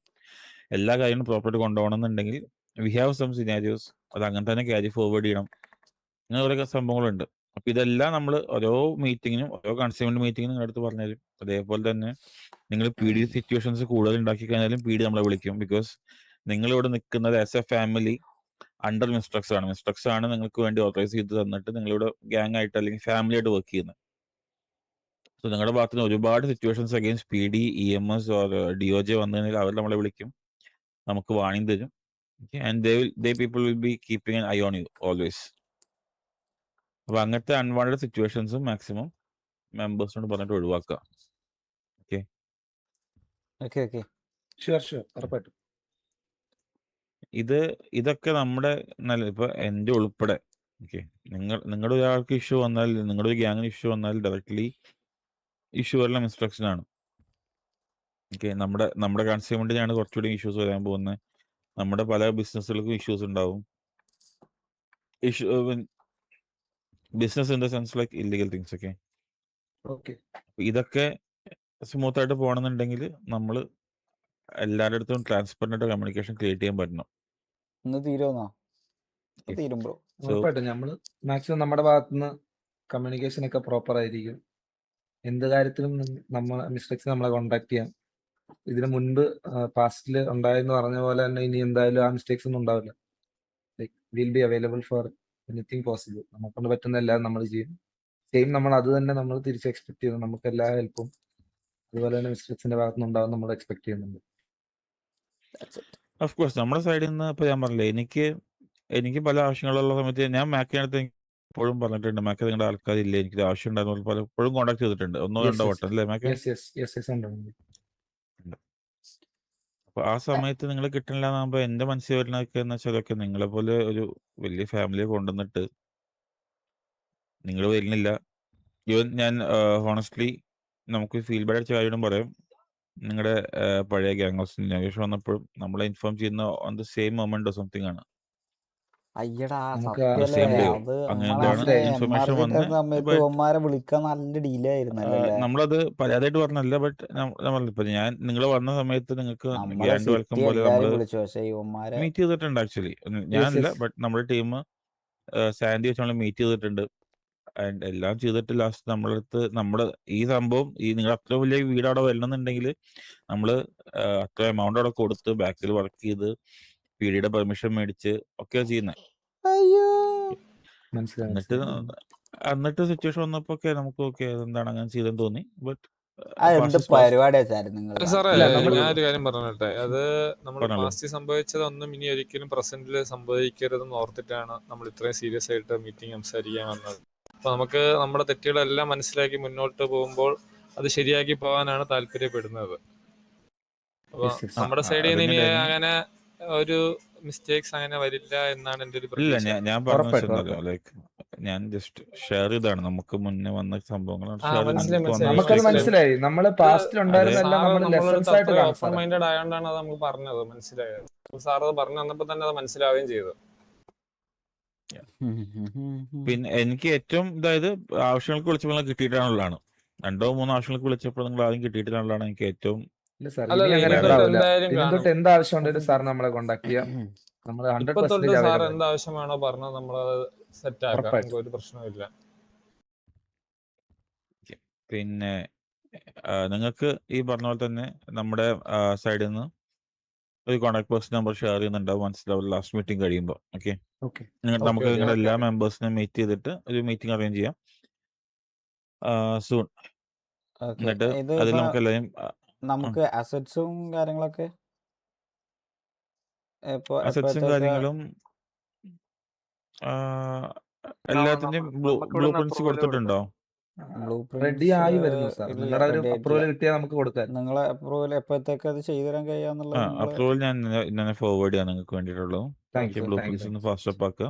എല്ലാ കാര്യങ്ങളും പ്രോപ്പറായിട്ട് കൊണ്ടുപോകണം എന്നുണ്ടെങ്കിൽ വി ഹാവ് സം സിനാരിയോസ്, അത് അങ്ങനെ തന്നെ ക്യാരി ഫോർവേഡ് ചെയ്യണം. അങ്ങനെ ഓരോ സംഭവങ്ങളുണ്ട്. അപ്പൊ ഇതെല്ലാം നമ്മൾ ഓരോ മീറ്റിങ്ങിനും ഓരോ കൺസ്യൂമന്റ് മീറ്റിങ്ങിനും നിങ്ങളുടെ അടുത്ത് പറഞ്ഞുതരും. അതേപോലെ തന്നെ നിങ്ങൾ PD സിറ്റുവേഷൻസ് കൂടുതൽ ഉണ്ടാക്കി കഴിഞ്ഞാലും PD നമ്മളെ വിളിക്കും. ബിക്കോസ് നിങ്ങൾ ഇവിടെ നിൽക്കുന്നത് ആസ് എ ഫാമിലി അണ്ടർ മിസ്ട്രക്സ് ആണ്. മിസ്ട്രക്സ് ആണ് നിങ്ങൾക്ക് വേണ്ടി ഓതറൈസ് ചെയ്ത് തന്നിട്ട് നിങ്ങളിവിടെ ഗ്യാങ് ആയിട്ട് അല്ലെങ്കിൽ ഫാമിലി ആയിട്ട് വർക്ക് ചെയ്യുന്നത്. സോ നിങ്ങളുടെ ഭാഗത്ത് നിന്ന് ഒരുപാട് situations against PD, EMS or DOJ വന്നു കഴിഞ്ഞാൽ അവർ നമ്മളെ വിളിക്കും, നമുക്ക് വാണിംഗ് തരും. And they people will be keeping an I on you always. അപ്പൊ അങ്ങനത്തെ അൺവാണ്ടഡ് സിറ്റുവേഷൻസും മാക്സിമം മെമ്പേഴ്സിനോട് പറഞ്ഞിട്ട് ഒഴിവാക്കുക. ഓക്കെ, ഉറപ്പായിട്ടും. ഇതൊക്കെ നമ്മുടെ ഇപ്പൊ എൻ്റെ ഉൾപ്പെടെ ഓക്കെ, നിങ്ങളുടെ ഒരാൾക്ക് ഇഷ്യൂ വന്നാൽ, നിങ്ങളുടെ ഒരു ഗ്യാങ്ങിന് ഇഷ്യൂ വന്നാൽ ഡയറക്ട്ലി ഇഷ്യൂ വരല ഇൻസ്ട്രക്ഷൻ ആണ്. ഓക്കെ, നമ്മുടെ കൺസ്യൂമറിനാണ് കുറച്ചുകൂടി ഇഷ്യൂസ് വരാൻ പോകുന്നത്. നമ്മുടെ പല ബിസിനസ്സുകൾക്കും ഇഷ്യൂസ് ഉണ്ടാവും. Business in the sense like illegal things. Okay, ഇതൊക്കെ സ്മൂത്ത് ആയിട്ട് പോകണമെന്നുണ്ടെങ്കിൽ നമ്മൾ എല്ലാവരുടെ അടുത്തും ട്രാൻസ്പെറന്റ് ആയിട്ട് കമ്മ്യൂണിക്കേഷൻ ക്രിയേറ്റ് ചെയ്യാൻ പറ്റണം. ഉറപ്പായിട്ടും നമ്മള് മാക്സിമം നമ്മുടെ ഭാഗത്തുനിന്ന് കമ്മ്യൂണിക്കേഷൻ ഒക്കെ പ്രോപ്പർ ആയിരിക്കും. എന്ത് കാര്യത്തിലും മിസ്റ്റേക്സ് നമ്മളെ കോൺടാക്ട് ചെയ്യാം. ഇതിനു മുൻപ് പാസ്റ്റിൽ ഉണ്ടായെന്ന് പറഞ്ഞ പോലെ തന്നെ ഇനി എന്തായാലും ആ മിസ്റ്റേക്സ് ഒന്നും ഉണ്ടാവില്ല. Like will be available for anything possible. നമുക്കൊണ്ട് പറ്റുന്ന എല്ലാം നമ്മൾ ചെയ്യും. സെയിം നമ്മൾ അത് തന്നെ നമ്മൾ തിരിച്ച് എക്സ്പെക്ട് ചെയ്യുന്നു. നമുക്ക് എല്ലാ ഹെൽപ്പും അതുപോലെ തന്നെ മിസ്റ്റേക്സിന്റെ ഭാഗത്തുനിന്ന് ഉണ്ടാവും നമ്മൾ എക്സ്പെക്ട് ചെയ്യുന്നുണ്ട്. ഓഫ് കോഴ്സ് നമ്മുടെ സൈഡിൽ നിന്ന് ഇപ്പൊ ഞാൻ പറഞ്ഞില്ലേ, എനിക്ക് പല ആവശ്യങ്ങളുള്ള സമയത്ത് ഞാൻ മാക്കിനടുത്ത് എപ്പോഴും പറഞ്ഞിട്ടുണ്ട്, മാക്ക് നിങ്ങളുടെ ആൾക്കാരില്ലേ, എനിക്ക് ആവശ്യം ഉണ്ടായിരുന്നു പലപ്പോഴും കോൺടാക്ട് ചെയ്തിട്ടുണ്ട്. ഒന്നോ രണ്ടോ വട്ടം അല്ലേ മാക്ക്? അപ്പൊ ആ സമയത്ത് നിങ്ങൾ കിട്ടണില്ലാന്നാകുമ്പോ എന്റെ മനസ്സിൽ വരുന്നതൊക്കെ എന്ന് വെച്ചാലൊക്കെ നിങ്ങളെ പോലെ ഒരു വലിയ ഫാമിലിയെ കൊണ്ടുവന്നിട്ട് നിങ്ങൾ വരുന്നില്ല. ഈവൻ ഞാൻ ഹോണസ്റ്റ്ലി നമുക്ക് ഫീൽബാക്ക് അടിച്ച കാര്യം പറയാം. നിങ്ങളുടെ പഴയ ഗ്യാങ് ഹൗസ് ഇന്നോവേഷൻ വന്നപ്പോഴും നമ്മളെ ഇൻഫോം ചെയ്യുന്ന on the same moment something ആണ്. അയ്യടാ നമുക്ക് സത്യല്ലേ സെയിം ഡേയോ അത് അങ്ങനെ നമ്മളന്ന് എന്താണ് മനസ്സിലായി ഇൻഫർമേഷൻ എംആർജി വന്ന്. തരുന്ന സമയത്ത് ബട്ട് ഒമാരെ വിളിക്കാൻ നല്ല ഡിലേ ആയിരുന്നല്ലോ അല്ലേ? നമ്മളത് പരാതിയായിട്ട് പറഞ്ഞല്ല. ബട്ട് ഇപ്പൊ ഞാൻ നിങ്ങൾ വന്ന സമയത്ത് നിങ്ങൾക്ക് നമ്മളെ ഗ്രാൻഡ് വെൽക്കം സിറ്റി പോലെ നമ്മൾ എല്ലാരും വിളിച്ചു, പക്ഷെ ഇവന്മാരെ മീറ്റ് ചെയ്തിട്ടുണ്ട് ആക്ച്വലി. യെസ് ഞാനല്ല, യെസ് ബട്ട് നമ്മുടെ ടീം സാൻഡി വെച്ച് നമ്മൾ മീറ്റ് ചെയ്തിട്ടുണ്ട്. ആൻഡ് എല്ലാം ചെയ്തിട്ട് ലാസ്റ്റ് നമ്മളടുത്ത് നമ്മുടെ ഈ സംഭവം നിങ്ങൾ അത്ര വലിയ വീട് അവിടെ വരണമെന്നുണ്ടെങ്കിൽ നമ്മൾ അത്ര എമൗണ്ട് അവിടെ കൊടുത്ത് ബാക്കിൽ വർക്ക് ചെയ്ത് പിടിയുടെ പെർമിഷൻ മേടിച്ച് ഒക്കെ ചെയ്യുന്നത്. അയ്യോ മനസ്സിലായി എന്നിട്ട് മനസ്സിലായി. എന്നിട്ട് സിറ്റുവേഷൻ വന്നപ്പോ നമുക്ക് ഓക്കെ എന്താണ് അങ്ങനെ ചെയ്തെന്ന് തോന്നി. ബട്ട് എന്ത് പരിപാടി വെച്ചായിരുന്നു നിങ്ങൾ സാറേ ഇല്ല നമ്മള് ഞാനൊരു കാര്യം പറഞ്ഞോട്ടെ. അത് നമ്മൾ പറഞ്ഞല്ലോ. പാസ്റ്റ് സംഭവിച്ചതൊന്നും ഇനി ഒരിക്കലും പ്രസന്റിൽ സംഭവിക്കരുതെന്ന് ഓർത്തിട്ടാണ് നമ്മൾ ഇത്രയും സീരിയസ് ആയിട്ട് മീറ്റിംഗ് സംസാരിക്കാൻ വന്നത്. അപ്പൊ നമുക്ക് നമ്മുടെ തെറ്റുകളെല്ലാം മനസ്സിലാക്കി മുന്നോട്ട് പോകുമ്പോൾ അത് ശരിയാക്കി പോകാനാണ് താല്പര്യപ്പെടുന്നത്. അപ്പൊ യെസ് യെസ്. നമ്മുടെ സൈഡിൽ നിന്ന് ഇനി അതന്നെയായിരുന്നു. അങ്ങനെ ഒരു മിസ്റ്റേക്സ് അങ്ങനെ വരില്ല എന്നാണ് എൻ്റെ ഒരു ഇല്ല, പ്രതീക്ഷ. ഞാൻ പറഞ്ഞ ഉറപ്പായിട്ടും വെച്ചെന്നറിയോ, ഉറപ്പായിട്ടും. ലൈക്ക് ഞാൻ ജസ്റ്റ് ഷെയർ ചെയ്താണ് നമുക്ക് മുന്നേ വന്ന സംഭവങ്ങൾ ആ ഷെയർ ചെയ്ത് മനസ്സിലായി നമുക്ക് വന്ന മനസ്സിലായി നമുക്കത് മനസ്സിലായി. മിസ്റ്റേക്സ്. മനസ്സിലായി. നമ്മള് പാസ്റ്റിൽ അത് ഉണ്ടായിരുന്നെല്ലാം സാറ് നമ്മൾ നമ്മളടുത്ത് ലെസൺസ് ആയിട്ട് അത്രയും കാണും ഓപ്പൺ സാറേ. മൈൻഡഡ് ആയതുകൊണ്ടാണ് അത് നമുക്ക് പറഞ്ഞത്. മനസ്സിലായത് സാർ അത് പറഞ്ഞു തന്നപ്പോ തന്നെ അത് മനസ്സിലാവുകയും ചെയ്തു. പിന്നെ എനിക്ക് ഏറ്റവും ഇതായത് ആവശ്യങ്ങൾക്ക് വിളിച്ചപ്പോൾ നിങ്ങൾ കിട്ടിയിട്ടാണുള്ളതാണ്. 2-3 ആവശ്യങ്ങൾക്ക് വിളിച്ചപ്പോൾ നിങ്ങൾ ആദ്യം കിട്ടിയിട്ടാണുള്ളതാണ് എനിക്ക് ഏറ്റവും ഇല്ല സാർ, ഇനി അല്ലല്ല അങ്ങനെ ഇനി ബാഡ് തൊട്ട് ഉണ്ടാവില്ല. എന്തായാലും ഇനി കാണും. തൊട്ട് എന്ത് ആവശ്യം ഉണ്ടെങ്കിലും സാർ നമ്മളെ കോൺടാക്ട് ചെയ്യാം. നമ്മൾ ഇപ്പൊ തൊട്ട് 100% സാർ അവൈലബിൾ ആണ്. എന്താവശ്യമാണോ പറഞ്ഞത് നമ്മളത് സെറ്റ് ആക്കാം. ഉറപ്പായിട്ടും. നമുക്ക് ഒരു പ്രശ്നമില്ല. പിന്നെ നിങ്ങൾക്ക് ഈ പറഞ്ഞ പോലെ തന്നെ നമ്മുടെ സൈഡിൽ നിന്ന് ഒരു കോൺടാക്ട് പേഴ്സൺ നമ്പർ ഷെയർ ചെയ്യുന്നുണ്ടാവും മനസ്സിലാവും ലാസ്റ്റ് മീറ്റിംഗ് കഴിയുമ്പോൾ. ഓക്കെ, ഓക്കെ നമുക്ക് ഓക്കെ നിങ്ങളുടെ എല്ലാ മെമ്പേഴ്സിനെ മീറ്റ് ചെയ്തിട്ട് ഒരു മീറ്റിംഗ് അറേഞ്ച് ചെയ്യാം സൂൺ. ഓക്കെ. എന്നിട്ട് ഇത് അതിൽ ഇപ്പൊ നമുക്ക് എല്ലാവരും നമുക്ക് അസറ്റ്സും കാര്യങ്ങളൊക്കെ ഇപ്പൊ അസറ്റ്സും എപ്പോഴത്തേക്ക് കാര്യങ്ങളും എല്ലാത്തിന്റെയും ബ്ലൂ പ്രിന്റ്സ് കൊടുത്തിട്ടുണ്ടോ? ബ്ലൂ റെഡി പ്രിന്റ്സ് ആയി വരുന്നു സാർ. നിങ്ങളുടെ ഒരു റെഡി ആയിട്ടില്ല. അപ്രൂവൽ കിട്ടിയാൽ നമുക്ക് കൊടുക്കാൻ. നിങ്ങളെ അപ്രൂവൽ എപ്പോഴത്തേക്ക് അത് ചെയ്തു തരാൻ കഴിയാന്നുള്ളത് നിങ്ങൾ അപ്രൂവൽ ഞാൻ ഇന്നെ ഫോർവേഡ് ചെയ്യാൻ നിങ്ങൾക്ക് വേണ്ടിയിട്ടുള്ളൂ. Thank okay, you blue sir, thank you prints ഒന്ന് താങ്ക് യു. ഫാസ്റ്റ് അപ്പ് ആക്കുക.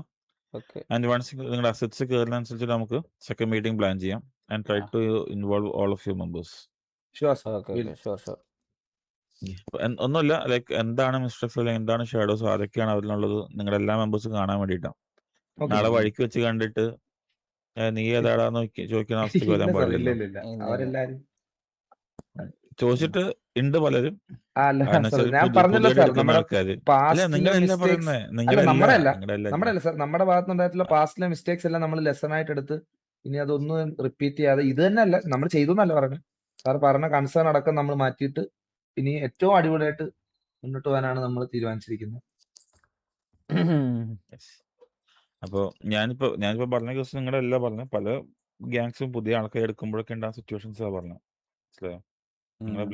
ഓക്കെ. ആൻഡ് വൺസ് നിങ്ങളുടെ അസറ്റ്സ് കയറുന്നതനുസരിച്ച് നമുക്ക് സെക്കൻഡ് മീറ്റിംഗ് പ്ലാൻ ചെയ്യാം and try to involve all of you members. Sure sir. Okay okay sure sure. ഒന്നുമില്ല, ലൈക്ക് എന്താണ് മിസ്റ്റേക്സ് അല്ലെങ്കിൽ എന്താണ് ഷാഡോസ് ആരൊക്കെയാണ് അതിലുള്ളത് നിങ്ങളുടെ എല്ലാ മെമ്പേഴ്സും കാണാൻ വേണ്ടിയിട്ടാണ്. ഓക്കെ നാളെ സാർ. വഴിക്ക് വെച്ച് കണ്ടിട്ട് നീ ഏതാടാന്ന് ചോദിക്കുന്ന അവസ്ഥക്ക് ഇല്ല വരാൻ സാർ, ഇല്ല പാടില്ലല്ലോ. ഇല്ല ഇല്ല. ഇല്ല ഇല്ല. അവരെല്ലാരും ചോദിച്ചിട്ട് ഉണ്ട് പലരും. അല്ല കാരണം സാർ, വെച്ചാൽ ഞാൻ പറഞ്ഞല്ലോ പുതിയതായിട്ട് സാർ, എടുക്കുന്ന നമ്മുടെ ആൾക്കാര്. അല്ല, പാസ്റ്റിലെ നിങ്ങളല്ല മിസ്റ്റേക്സ് പറയുന്നേ, അല്ല നിങ്ങളല്ല നമ്മുടെ അല്ല നിങ്ങളല്ല. സാർ, നമ്മുടെ ഭാഗത്തുണ്ടായിട്ടുള്ള പാസ്റ്റിലെ മിസ്റ്റേക്സ് എല്ലാം നമ്മൾ ലെസൺ ആയിട്ട് എടുത്ത് ഇനി അതൊന്നും റിപ്പീറ്റ് ചെയ്യാതെ ഇത് തന്നെ അല്ല നമ്മൾ ചെയ്തു എന്നല്ല പറഞ്ഞു സാർ പറഞ്ഞ കൺസേൺ അടക്കം നമ്മൾ മാറ്റിയിട്ട് ഇനി ഏറ്റവും അടിപൊളിയായിട്ട് മുന്നോട്ട് പോകാനാണ് നമ്മൾ തീരുമാനിച്ചിരിക്കുന്നത്. അപ്പോ ഞാനിപ്പോ പറഞ്ഞ ദിവസം നിങ്ങളല്ല പറഞ്ഞ പല ഗ്യാങ്സും പുതിയ ആൾക്കാർ എടുക്കുമ്പോഴൊക്കെ ഉണ്ടാകുന്ന സിറ്റുവേഷൻസാ പറഞ്ഞത്. മനസ്സിലായോ? നിങ്ങളെ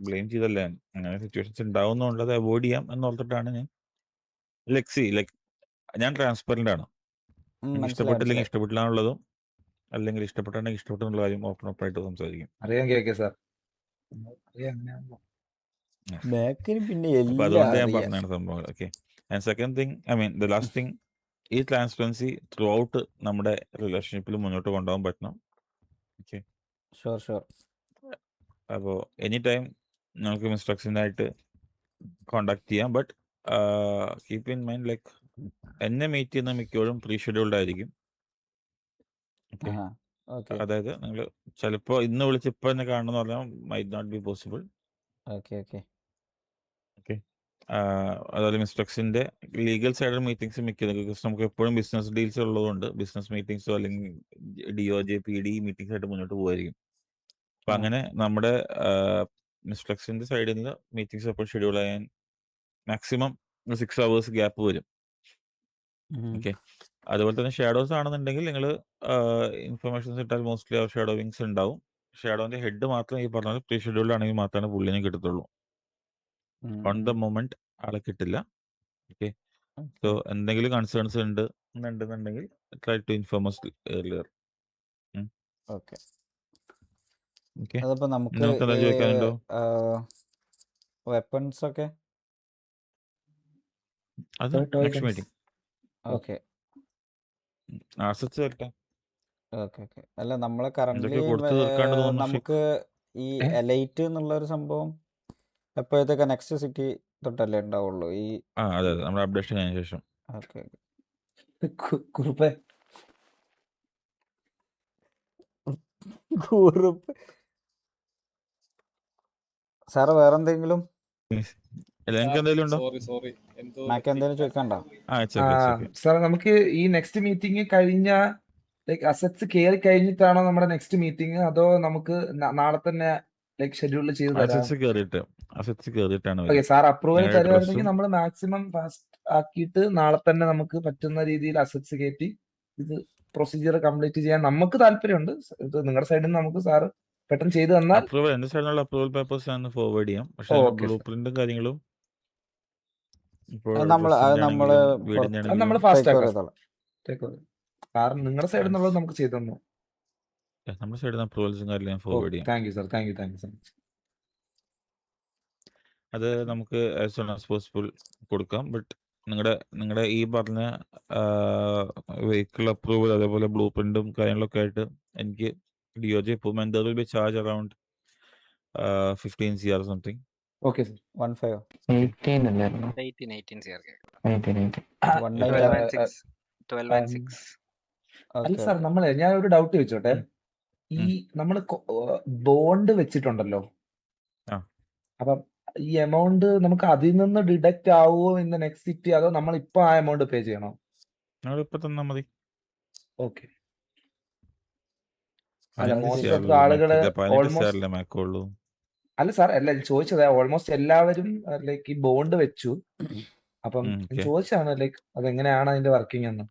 ബ്ലെയിം ചെയ്തല്ലേ. അങ്ങനെ സിറ്റുവേഷൻസ് ഉണ്ടാവുന്നുള്ളത് അവോയ്ഡ് ചെയ്യാം എന്നോർത്തിട്ടാണ് ഞാൻ ലൈക്ക് ഞാൻ ട്രാൻസ്പെറന്റ് ആണ്. എനിക്ക് ഇഷ്ടപ്പെട്ടില്ലെങ്കിൽ ഇഷ്ടപ്പെട്ടില്ല എന്നുള്ളതും അല്ലെങ്കിൽ ഇഷ്ടപ്പെട്ടുണ്ടെങ്കിൽ ഇഷ്ടപ്പെട്ടു എന്നുള്ള കാര്യം ഓപ്പൺ ആയിട്ട് സംസാരിക്കും. അറിയാം കേൾക്കേ സാർ, അറിയാം അങ്ങനെയാണല്ലോ. ബാക്കിന് പിന്നെ അപ്പൊ അതുകൊണ്ട് ഞാൻ പറഞ്ഞാണ് സംഭവങ്ങൾ. Okay, and second thing the last thing, ഈ ട്രാൻസ്പെറൻസി ത്രൂ ഔട്ട് നമ്മുടെ റിലേഷൻഷിപ്പിൽ മുന്നോട്ട് കൊണ്ടുപോകാൻ പറ്റണം. Okay, sure sure. അപ്പോൾ എനി ടൈം നമുക്ക് ഇൻസ്ട്രക്ഷനായിട്ട് കോണ്ടാക്ട് ചെയ്യാം. But keep in mind like എന്നെ മീറ്റ് ചെയ്യുന്ന മിക്കപ്പോഴും പ്രീ ഷെഡ്യൂൾഡ് ആയിരിക്കും. ഓക്കെ, അതായത് നിങ്ങൾ ചിലപ്പോൾ ഇന്ന് വിളിച്ച് ഇപ്പോൾ എന്നെ കാണണമെന്ന് പറഞ്ഞാൽ might not be possible. Okay okay okay, അതുപോലെ മിസ്ട്രക്സിന്റെ ലീഗൽ സൈഡ് മീറ്റിംഗ്സ് മിക്കത് നമുക്ക് എപ്പോഴും ബിസിനസ് ഡീൽസ് ഉള്ളതുകൊണ്ട് ബിസിനസ് മീറ്റിംഗ്സോ അല്ലെങ്കിൽ DOJ PD മീറ്റിംഗ്സ് ആയിട്ട് മുന്നോട്ട് പോകുമായിരിക്കും. അപ്പൊ അങ്ങനെ നമ്മുടെ മിസ്ട്രക്സിന്റെ സൈഡിൽ നിന്ന് മീറ്റിംഗ്സ് എപ്പോഴും ഷെഡ്യൂൾ ചെയ്യാൻ മാക്സിമം 6 hours ഗ്യാപ്പ് വരും. ഓക്കെ, അതുപോലെ തന്നെ ഷാഡോസ് ആണെന്നുണ്ടെങ്കിൽ നിങ്ങൾ ഇൻഫർമേഷൻസ് ഇട്ടാൽ മോസ്റ്റ്ലി ആ ഷാഡോ വിങ്സ് ഉണ്ടാവും. ഷാഡോന്റെ ഹെഡ് മാത്രം ഈ പറഞ്ഞാൽ പ്രീ ഷെഡ്യൂൾഡ് ആണെങ്കിൽ മാത്രമാണ് പുള്ളിനെ കിട്ടത്തുള്ളൂ. ഓൺ ദ മൊമെന്റ് ആളെ കിട്ടില്ല. ഓക്കെ, സോ എന്തെങ്കിലും കൺസേൺസ് ഉണ്ടെന്നുണ്ടെങ്കിൽ try to inform us earlier. Okay. Okay, അതിപ്പോ നമുക്ക് നിങ്ങൾക്ക് എന്താ ചോദിക്കാനുണ്ടോ? വെപ്പൺസ് ഒക്കെ അത് നെക്സ്റ്റ് മീറ്റിംഗ്. ഓക്കെ ആസറ്റ്സ് വരട്ടെ. Okay okay. അല്ല നമ്മളെ കറന്റ് എന്തൊക്കെ കൊടുത്തു തീർക്കാണ്ട് തോന്നുന്നു നമുക്ക് ഈ എലൈറ്റ് എന്നുള്ള ഒരു സംഭവം എപ്പോഴത്തേക്ക് നെക്സ്റ്റ് സിറ്റി തൊട്ടല്ലേ ഉണ്ടാവുള്ളൂ ഈ അതെ നമ്മുടെ അപ്ഡേഷൻ കഴിഞ്ഞ ശേഷം. ഓക്കെ കുറുപ്പേ കുറുപ്പ് സാറ് വേറെന്തെങ്കിലും നിങ്ങൾക്ക് എന്തെങ്കിലും ഉണ്ടോ? സോറി എന്തോ മാക്ക് എന്തെങ്കിലും ചോദിക്കണ്ടോ? സാർ നമുക്ക് ഈ നെക്സ്റ്റ് മീറ്റിംഗ് കഴിഞ്ഞ ലൈക്ക് അസറ്റ്സ് കയറി കഴിഞ്ഞിട്ടാണോ നമ്മുടെ നെക്സ്റ്റ് മീറ്റിംഗ്, അതോ നമുക്ക് നാളെ തന്നെ ലൈക്ക് ഷെഡ്യൂൾ ചെയ്ത് തരാം? അസറ്റ്സ് കേറിയിട്ടാണ് ഓക്കെ സാർ അപ്രൂവൽ നിങ്ങളുടെ തരുവായിരുന്നെങ്കിൽ അഡ്രസ്സും നമ്മൾ മാക്സിമം ഫാസ്റ്റ് ആക്കിയിട്ട് നാളെ തന്നെ നമുക്ക് പറ്റുന്ന രീതിയിൽ അസറ്റ്സ് കയറ്റി ഇത് പ്രൊസീജിയർ കംപ്ലീറ്റ് ചെയ്യാൻ നമുക്ക് താല്പര്യമുണ്ട്. ഇത് നിങ്ങളുടെ സൈഡിൽ നിന്ന് നമുക്ക് സാറ് പെട്ടെന്ന് ചെയ്തു തന്നാൽ. അപ്രൂവൽ എന്റെ സൈഡിലുള്ള അപ്രൂവൽ പേപ്പേഴ്സ് ഞാൻ ഫോർവേഡ് ചെയ്യാം. പക്ഷെ ഓക്കെ ബ്ലൂ സാർ, പ്രിന്റും കാര്യങ്ങളും ഇപ്പോൾ അത് നമ്മള് ഡ്രസ്സിന്റെ നമ്മള് ആണെങ്കിലും വീടിന്റെ അത് ആണെങ്കിലും നമ്മൾ ഫാസ്റ്റ് ടേക്ക് ഓവർ ആക്കാം ചെയ്തോളാം. സാർ നിങ്ങളുടെ സൈഡിൽ നിന്നുള്ളത് നമുക്ക് ചെയ്തു തന്നു. നമ്മുടെ സൈഡിൽ നിന്ന് അപ്രൂവൽസും കാര്യങ്ങളും ഞാൻ ഓ ഫോർവേഡ് ചെയ്യാം. Thank you sir, thank you so much. അത് നമുക്ക് ആസ് സൂൺ ആസ് പോസിബിൾ കൊടുക്കാം. ബട്ട് നിങ്ങളുടെ ഈ പറഞ്ഞ വെഹിക്കിൾ അപ്രൂവൽ അതേപോലെ ബ്ലൂ പ്രിന്റും കാര്യങ്ങളൊക്കെ ആയിട്ട് എനിക്ക് DOJ പോകുമ്പോൾ there will be charge around 15 CR something. Okay sir. 15 18 അല്ലായിരുന്നു? 18 CR. 18. 12 and 6. 12 and 6. അല്ല ഓക്കെ സാർ, ഞാൻ ഒരു ഡൗട്ട് ചോദിച്ചോട്ടെ. ഈ നമ്മൾ ബോണ്ട് വെച്ചിട്ടുണ്ടല്ലോ, ആ. അപ്പം ഈ എമൗണ്ട് നമുക്ക് അതിൽ നിന്ന് ഡിഡക്റ്റ് ആവുമോ ഇൻ ദ നെക്സ്റ്റ് സിറ്റി, അതോ നമ്മൾ ഇപ്പൊ ആ എമൗണ്ട് പേ ചെയ്യണോ? ഞങ്ങളിപ്പോ തന്നാൽ മതി. ഓക്കെ. അല്ല, അത് മോസ്റ്റ് ഓഫ് ശരിയാ. ദ ആളുകള് 18 ഓൾമോസ്റ്റ്, CR മാക്കുള്ളൂ. അല്ല സാർ, അല്ല ചോദിച്ചത് ഓൾമോസ്റ്റ് എല്ലാവരും ലൈക്ക് ഈ ബോണ്ട് വെച്ചു. അപ്പം ഓക്കെ. ചോദിച്ചാണ് ലൈക്ക് അതെങ്ങനെയാണ് അതിന്റെ വർക്കിംഗ് എന്ന്.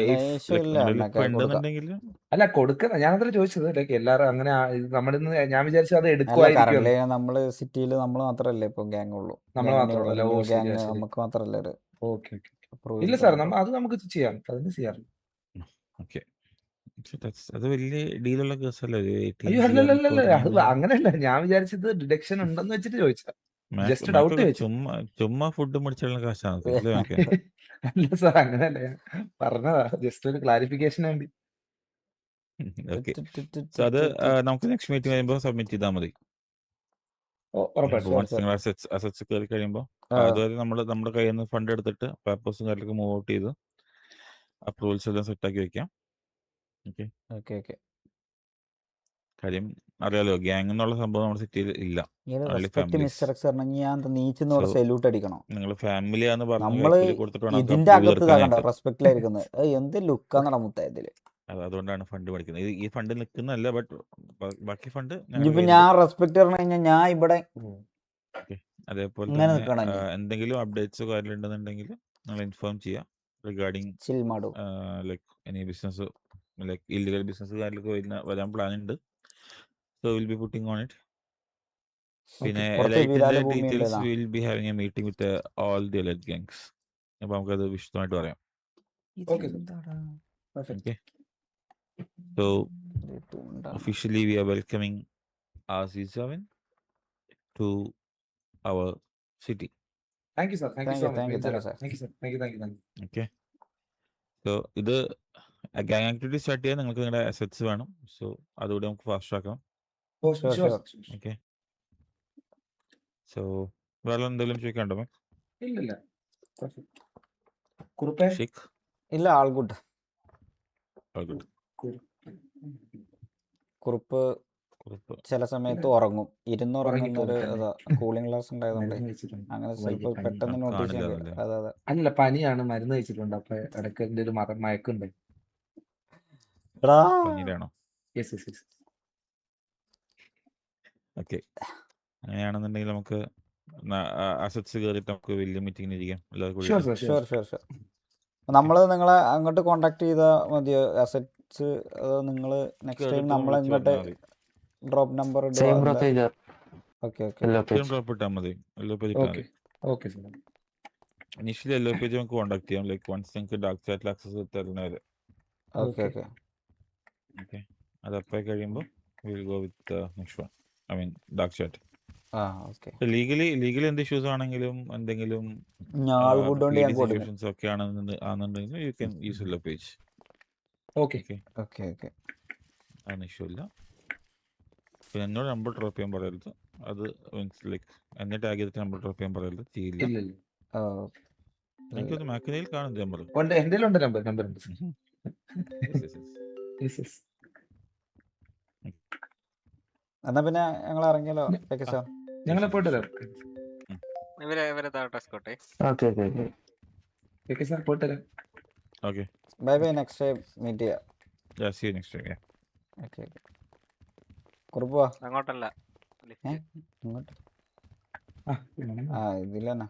ഇല്ല ഇപ്പൊ ഉണ്ടെന്നുണ്ടെങ്കിൽ അല്ല കൊടുക്കുന്ന, ഞാനത്ര ചോദിച്ചത് ലൈക്ക് എല്ലാരും അങ്ങനെ നമ്മുടെ ഞാൻ വിചാരിച്ചു അത് അല്ല, എടുക്കുമായിരിക്കും. കറന്റ് നമ്മള് സിറ്റിയിൽ നമ്മൾ മാത്രല്ലേ ഇപ്പൊ ഗ്യാങ് ഉള്ളൂ. നമ്മൾ മാത്രമേ ഉള്ളൂ അല്ലേ? ഓ ഗ്യാങ് ശരിയാ, ശരി. നമുക്ക് മാത്രല്ലേ ഒരു ഓക്കെ ഓക്കെ. approve ഇല്ല ചെയ്ത് സാർ, തന്നിട്ടുള്ളൂ. അത് നമുക്ക് ചെയ്യാം, അതിന് ചെയ്യാറില്ല. ഓക്കെ. അത് വലിയ ഡീലുള്ള കേസല്ലേ? അയ്യോ അല്ലല്ലല്ല, അത് അങ്ങനെയല്ല. ഞാൻ വിചാരിച്ചത് ഡിഡക്ഷൻ ഉണ്ടെന്ന് വെച്ചിട്ട് ചോദിച്ചാ, ജസ്റ്റ് ഡൗട്ട് ചോദിച്ചു. ചുമ്മാ ഫുഡ് മേടിച്ചുള്ള കാശാണ്. അല്ല സാർ, അങ്ങനെയല്ല, ഞാൻ പറഞ്ഞതാ, ജസ്റ്റ് ഒരു ക്ലാരിഫിക്കേഷൻ വേണ്ടി. ഓക്കെ. സോ അത് നമുക്ക് നെക്സ്റ്റ് മീറ്റിംഗ് കഴിയുമ്പോൾ സബ്മിറ്റ് ചെയ്താൽ മതി. ഉറപ്പായിട്ടും. അസറ്റ്സ് കയറി കഴിയുമ്പോൾ അതുവരെ നമ്മുടെ കയ്യിൽ നിന്ന് ഫണ്ട് എടുത്തിട്ട് പേപ്പേഴ്സും കാര്യങ്ങളൊക്കെ മൂവ് ഔട്ട് ചെയ്ത് അപ്രൂവൽസ് എല്ലാം സെറ്റാക്കി വെക്കാം. ഓക്കെ. ഓക്കെ. കാര്യം അറിയാലോ, ഗ്യാങ് എന്നുള്ള സംഭവം നമ്മുടെ സിറ്റിയിൽ ഇല്ല. റെസ്പെക്ട് മിസ്റ്റർ എക്സ് പറഞ്ഞെങ്കിൽ ഞാൻ നീച്ചിന്നോടെ സല്യൂട്ട് അടിക്കണം. നിങ്ങൾ ഫാമിലിയാന്ന് നമ്മള് കൊടുത്തിട്ട് ഇതിന്റെ അകത്ത് ഇതാകണ്ട റെസ്പെക്റ്റിലായിരിക്കുന്നത്. എന്ത് ലുക്കാന്നട മുത്തായതില്. അതുകൊണ്ടാണ് ഫണ്ട് മേടിക്കുന്നത്. ഈ ഫണ്ട് നിൽക്കുന്നല്ല, ബട്ട് ബാക്കി ഫണ്ട് ഇനിയിപ്പോ ഞാൻ റെസ്പെക്ട് പറഞ്ഞു കഴിഞ്ഞാൽ ഞാൻ ഇവിടെ അതേപോലെ ഇങ്ങനെ തന്നെ നിൽക്കണം. എന്തെങ്കിലും അപ്ഡേറ്റ്സോ കാര്യങ്ങൾ ഉണ്ടെന്നുണ്ടെങ്കിൽ നിങ്ങൾ ഇൻഫോം ചെയ്യാം regarding like any business, like illegal business കാര്യങ്ങളൊക്കെ വരാൻ പ്ലാൻ ഉണ്ട്. So will be putting on it. പിന്നെ എലൈറ്റിന്റെ details will be having a meeting with all the elite gangs. അപ്പൊ നമുക്കത് വിശദമായിട്ട് പറയാം. Okay. So officially we are welcoming RC7 to our city. Thank you sir. Thank you so much. Thank you sir. Thank you sir. Thank you. Okay. So ഇത് ഗാങ് ആക്ടിവിറ്റി സ്റ്റാർട്ട് ചെയ്യാൻ നിങ്ങൾക്ക് നിങ്ങളുടെ അസറ്റ്സ് വേണം. സോ അതുകൂടി നമുക്ക് ഫാസ്റ്റ് ആക്കാം. ഓക്കെ. സോ വേറെ എന്തെങ്കിലും ചോദിക്കാണ്ടോ? ഇല്ല. ഇല്ല, ആൾ ഗുഡ്. കുറുപ്പ് ചില സമയത്ത് ഉറങ്ങും, ഇരുന്നുറങ്ങുന്ന ഒരു കൂളിംഗ് ഗ്ലാസ് ഉണ്ടായതുകൊണ്ട് അങ്ങനെ ചിലപ്പോൾ പെട്ടെന്ന് നോട്ടീസ് ചെയ്യാൻ. അതെ. അല്ല, പനിയാണ്, മരുന്ന് കഴിച്ചിട്ടുണ്ട്. അപ്പൊ ഇടയ്ക്ക് എന്റെ ഒരു മയക്കുണ്ട്. ഓക്കെ. അങ്ങനെയാണെന്നുണ്ടെങ്കിൽ നമുക്ക് അസറ്റ്സ് കയറിയിട്ട് നമുക്ക് വലിയ മീറ്റിംഗിന് ഇരിക്കാം. ഷുവർ. നമ്മള് നിങ്ങളെ അങ്ങോട്ട് കോണ്ടാക്ട് ചെയ്താൽ മതിയോ? അസറ്റ്സ് നിങ്ങൾ നെക്സ്റ്റ് ടൈം നമ്മളെ ഇങ്ങോട്ട് ഡ്രോപ്പ് നമ്പർ ഇനിഷ്യലി LOP നമുക്ക് കോണ്ടാക്ട് ചെയ്യാം. ലൈക്ക് വൺസ് നിങ്ങൾക്ക് ഡാർക്ക് ചാറ്റിൽ ആക്സസ് തരുന്നവരെ. ഓക്കെ. അത് അപ്ലൈ കഴിയുമ്പോൾ will go with next one, I mean dark chat. Legally എന്ത് ഇഷ്യൂസ് ആണെങ്കിലും എന്തെങ്കിലും സിറ്റുവേഷൻസ് ഒക്കെ ആണെന്നുണ്ടെങ്കിൽ you can use LOP page. Okay. അതിന് ഇഷ്യൂ ഇല്ല. പിന്നെ എന്നോട് നമ്പർ ഡ്രോപ്പ് ചെയ്യാൻ പറയരുത്. അത് മീൻസ് ലൈക്ക് എന്നെ ടാഗ് ചെയ്തിട്ട് നമ്പർ ഡ്രോപ്പ് ചെയ്യാൻ പറയരുത്. ചെയ്യില്ല. എനിക്കൊന്ന് മാക്കിനയിൽ കാണും നമ്പർ. ഉണ്ട്, എൻ്റെ ഉണ്ട് നമ്പർ ഉണ്ട്. എന്നാ പിന്നെ ഞങ്ങൾ ഇറങ്ങിയല്ലോ സാർ. ഞങ്ങൾ പോയിട്ട് വരാം. ഇവരെ താഴോട്ട് escort ചെയ്യ്. ഓക്കെ ഓക്കെ ഓക്കെ സാർ പോയിട്ട് വരാം. Okay, bye bye, next time meet ചെയ്യാം. see you next time. Yeah. Okay okay. കുറിപ്പ് വാ. അങ്ങോട്ടല്ല, lift. ഇങ്ങോട്ട്. ആ, ആ ഇതിൽ തന്നെ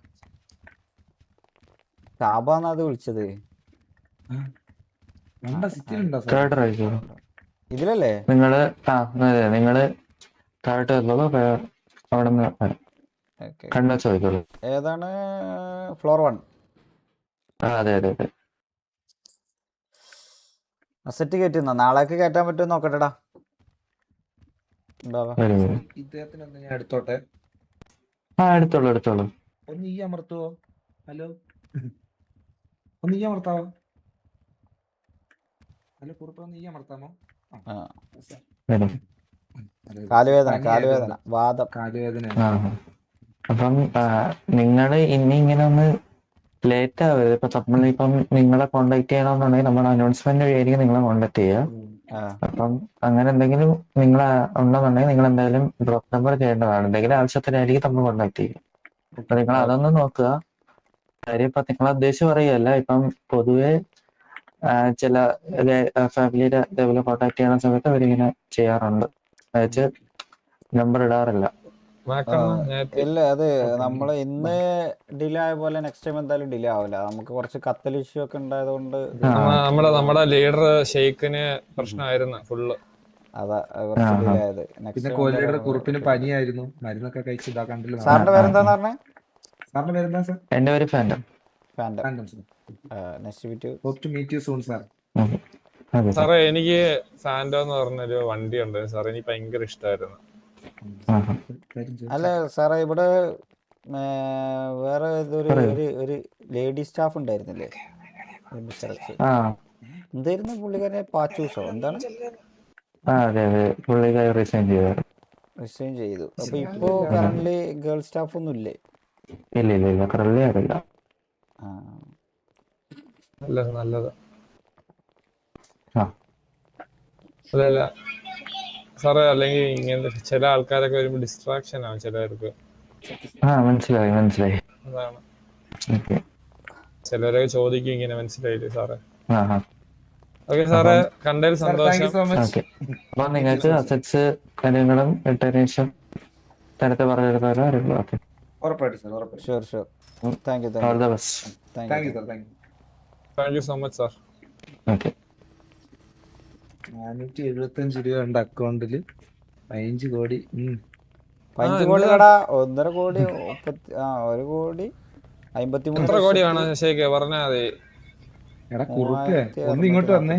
ഷാബാന്നാ അത് വിളിച്ചത്. സിറ്റിയിലുണ്ടോ സാർ? തേർഡ് റൈറ്റ് ഇതിലല്ലേ? നിങ്ങള് അതെ നിങ്ങള് താഴോട്ട് വരുള്ളൂ. അവിടെ നിന്ന് ഓക്കെ. കണ്ണു ചോദിക്കുള്ളൂ. ഏതാണ്? ഫ്ലോർ 1. അതെ അതെ അതെ. അസറ്റ് കയറ്റുന്ന നാളേക്ക് കയറ്റാൻ പറ്റുമോ നോക്കട്ടെടാ. വരും വരും. ഇദ്ദേഹത്തിന് ഒന്ന് ഞാൻ എടുത്തോട്ടെ. എടുത്തോളൂ എടുത്തോളൂ. ഒന്ന് ഈ അമർത്തുവോ? ഹലോ, ഒന്ന് ഈ അമർത്താവോ? ഹലോ കുറിപ്പ്, ഒന്ന് ഈ അമർത്താമോ? വരും. കാലുവേദന വാദം. കാലുവേദന. അപ്പം നിങ്ങള് ഇനി ഇങ്ങനെ ഒന്ന് ലേറ്റ് ആവരുത്. ഇപ്പൊ നമ്മളിപ്പം നിങ്ങളെ കോണ്ടാക്ട് ചെയ്യണമെന്നുണ്ടെങ്കിൽ നമ്മൾ അനൗൺസ്മെന്റ് വഴിയായിരിക്കും നിങ്ങളെ കോണ്ടാക്ട് ചെയ്യുക. അപ്പം അങ്ങനെ എന്തെങ്കിലും നിങ്ങൾ ഉണ്ടെന്നുണ്ടെങ്കിൽ നിങ്ങൾ എന്തായാലും ഡ്രോപ്പ് നമ്പർ ചെയ്യേണ്ടതാണ്. എന്തെങ്കിലും ആവശ്യത്തിനായിരിക്കും നമ്മൾ കോണ്ടാക്ട് ചെയ്യുക. അപ്പൊ നിങ്ങൾ അതൊന്ന് നോക്കുക. കാര്യം ഇപ്പൊ നിങ്ങൾ ഉദ്ദേശിച്ച് പറയുകയല്ല. ഇപ്പം പൊതുവെ ചില ഫാമിലിയുടെ ഇതേപോലെ കോണ്ടാക്ട് ചെയ്യുന്ന സമയത്ത് അവരിങ്ങനെ ചെയ്യാറുണ്ട്. അതായത് നമ്പർ ഇടാറില്ല. ഇല്ല, അത് നമ്മൾ ഇന്ന് ഡിലേ ആയ പോലെ നെക്സ്റ്റ് ടൈം എന്തായാലും ഡിലേ ആവില്ല. നമുക്ക് കുറച്ച് കത്തൽ ഇഷ്യൂ ഒക്കെ ഉണ്ടായതുകൊണ്ട് നമ്മുടെ ലീഡർ ഷെയ്ഖിന് പ്രശ്നമായിരുന്നു ഫുള്ള്. അതാ കുറച്ച് ഡിലേ ആയത്. പിന്നെ കോഹ്ലിയുടെ കുറിപ്പിന് പനിയായിരുന്നു, മരുന്നൊക്കെ കഴിച്ച് ഇതാ കണ്ടില്ല. സാറിന്റെ പേരെന്താന്ന് പറഞ്ഞേ? സാറിന്റെ പേരെന്താ സാർ? എന്റെ പേര് ഫാൻഡം. സാറേ, എനിക്ക് ഫാൻഡോ എന്ന് പറഞ്ഞൊരു വണ്ടി ഉണ്ട് സാറേ, എനിക്ക് ഭയങ്കര ഇഷ്ടമായിരുന്നു. അല്ല സാറേ, ഇവിടെ വേറെ ഒരു ലേഡി സ്റ്റാഫ് ഉണ്ടായിരുന്നില്ലേ? എന്തായിരുന്നു പുള്ളിക്കാരെ? പാച്ചൂസോ എന്താണ്? റിസൈൻ ചെയ്തു. അപ്പൊ ഇപ്പോ കറന്റ്ലി ഗേൾ സ്റ്റാഫ് ഒന്നും ഇല്ലേ? ഇല്ല കറന്റ്ലി അറിയില്ല. നല്ലത്. അല്ല സാറേ, അല്ലെങ്കിൽ ഇങ്ങനെ ചില ആൾക്കാരൊക്കെ വരുമ്പോ ഡിസ്ട്രാക്ഷൻ ആവും ചിലർക്ക്. മനസ്സിലായി. അതാണ് ചിലരൊക്കെ ചോദിക്കും ഇങ്ങനെ, മനസ്സിലായില്ലേ സാറേ? ഓക്കെ സാറേ, കണ്ടതിൽ സന്തോഷം. അപ്പൊ നിങ്ങൾക്ക് അസറ്റ്സ് കാര്യങ്ങളും ഇട്ടതിന് ശേഷം നേരത്തെ പറഞ്ഞെടുത്താലും അറിയുള്ളൂ. All the best. Thank you so much sir. Okay. 475 രൂപ ഉണ്ട് അക്കൗണ്ടില്. 15 കോടി. 15 കോടി കടാ. 1.5 കോടി 1 കോടി 53. എത്ര കോടി വേണം ശേഖേ പറഞ്ഞാ മതി. എടാ കുറുപ്പേ, ഒന്ന് ഇങ്ങോട്ട് വന്നേ.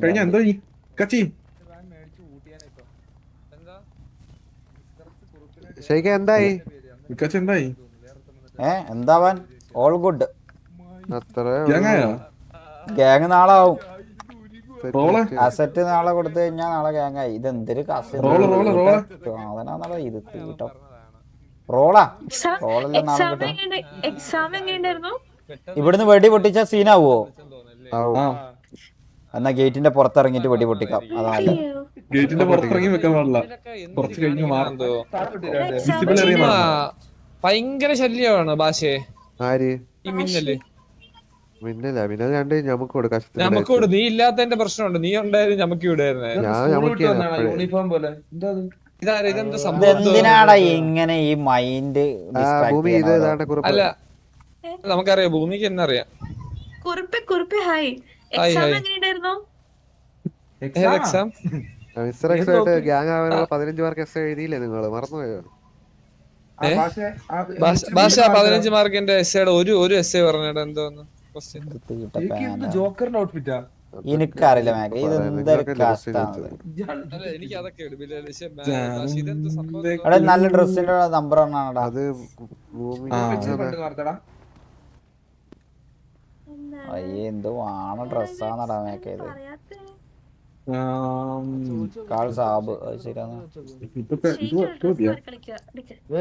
കഴിഞ്ഞ എന്തോ കച്ചി എന്തായി എന്തായി? എന്താവാൻ? All good. അത്ര ഗ്യാങ് നാളെ ആവും. അസറ്റ് നാളെ കൊടുത്തു കഴിഞ്ഞാൽ നാളെ ഗ്യാങ് ആയി. ഇത് എന്തൊരു സാധനാന്നടാ ഇത്. കൂട്ടം റോളാ. റോളെല്ലാം നാളെ കിട്ടും. ഇവിടുന്ന് വെടി പൊട്ടിച്ച സീനാവോ? എന്നാ ഗേറ്റിന്റെ പുറത്തിറങ്ങിട്ട് വെടി പൊട്ടിക്കാം. അതാണ് ഗേറ്റിന്റെ പുറത്തിറങ്ങി വെക്കാൻ പാടില്ല. കുറച്ച് കഴിഞ്ഞ് ഭയങ്കര ശല്യമാണ് ഭാഷേ. ആര്? ഈ മിന്നല് കണ്ട് നമുക്ക് കൊടുക്കാം. നീ ഇല്ലാത്തതിന്റെ പ്രശ്നമുണ്ട്. നീ ഉണ്ടായിരുന്നു നമുക്ക് വിടായിരുന്നേ. യൂണിഫോം പോലെ. എന്തിനാടാ ഇങ്ങനെ ഈ മൈൻഡ്? അല്ല, നമുക്കറിയാം ഭൂമിക്ക് എന്നറിയാം. എക്സാം 15 മാർക്ക് എസ് എഴുതിയില്ലേ നിങ്ങള്? മറന്നുപോയോ? ഭാഷ 15 മാർക്കിന്റെ എസ്സേയുടെ ഒരു എസ്സേ പറഞ്ഞിട്ട് എന്തോന്ന് ജോക്കറിന്റെ ഔട്ട്ഫിറ്റാ? എനിക്കറിയില്ല മേഘ, ഇത് എന്തൊരു കഷ്ടാണ്. നല്ല ഡ്രസ്സിന്റെ നമ്പർ ആണാടാ അത്. അയ്യേ, എന്തോ ആണ് ഡ്രസ്സാന്നടാ മേക്ക. ഇത് കാൾ സാബ്. അത് ശരിയാണ്.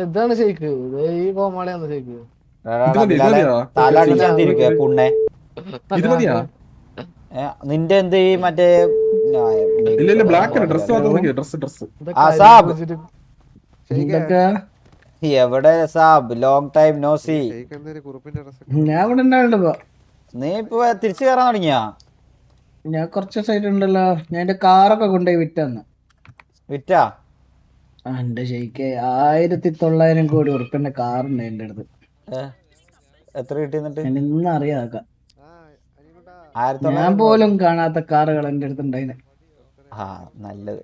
ഇതാണ് ഷെയ്ക്ക്. ഈ കോമാളിയാണ് ഷെയ്ക്ക്. തലടിച്ചിരിക്കുക കുണ്ണെ. ഇത് മതിയാ? നിന്റെ എന്ത് ഈ മറ്റേ ഇല്ല ബ്ലാക്ക് ഡ്രസ് മാത്രം ഡ്രസ് സാബ് എവിടെ സാബ്? Long time no see. ഞാൻ ഇവിടെ ഉണ്ടാവില്ലപ്പോ. നീ ഇപ്പൊ തിരിച്ചു കയറാൻ തുടങ്ങിയാ? ഞാൻ കുറച്ച് സൈഡ് ഉണ്ടല്ലോ. ഞാൻ എന്റെ കാറൊക്കെ കൊണ്ടുപോയി വിറ്റന്ന്. വിറ്റാ? എന്റെ ശരിക്ക് 1900 കോടി ഉറുപ്പിന്റെ കാറുണ്ട് എന്റെ അടുത്ത്. എത്ര കിട്ടി? എന്നിട്ട് ഇന്ന് അറിയാക്കാം. ഞാൻ പോലും കാണാത്ത കാറുകൾ എന്റെ അടുത്ത് ഉണ്ടായിന്. നല്ലത്.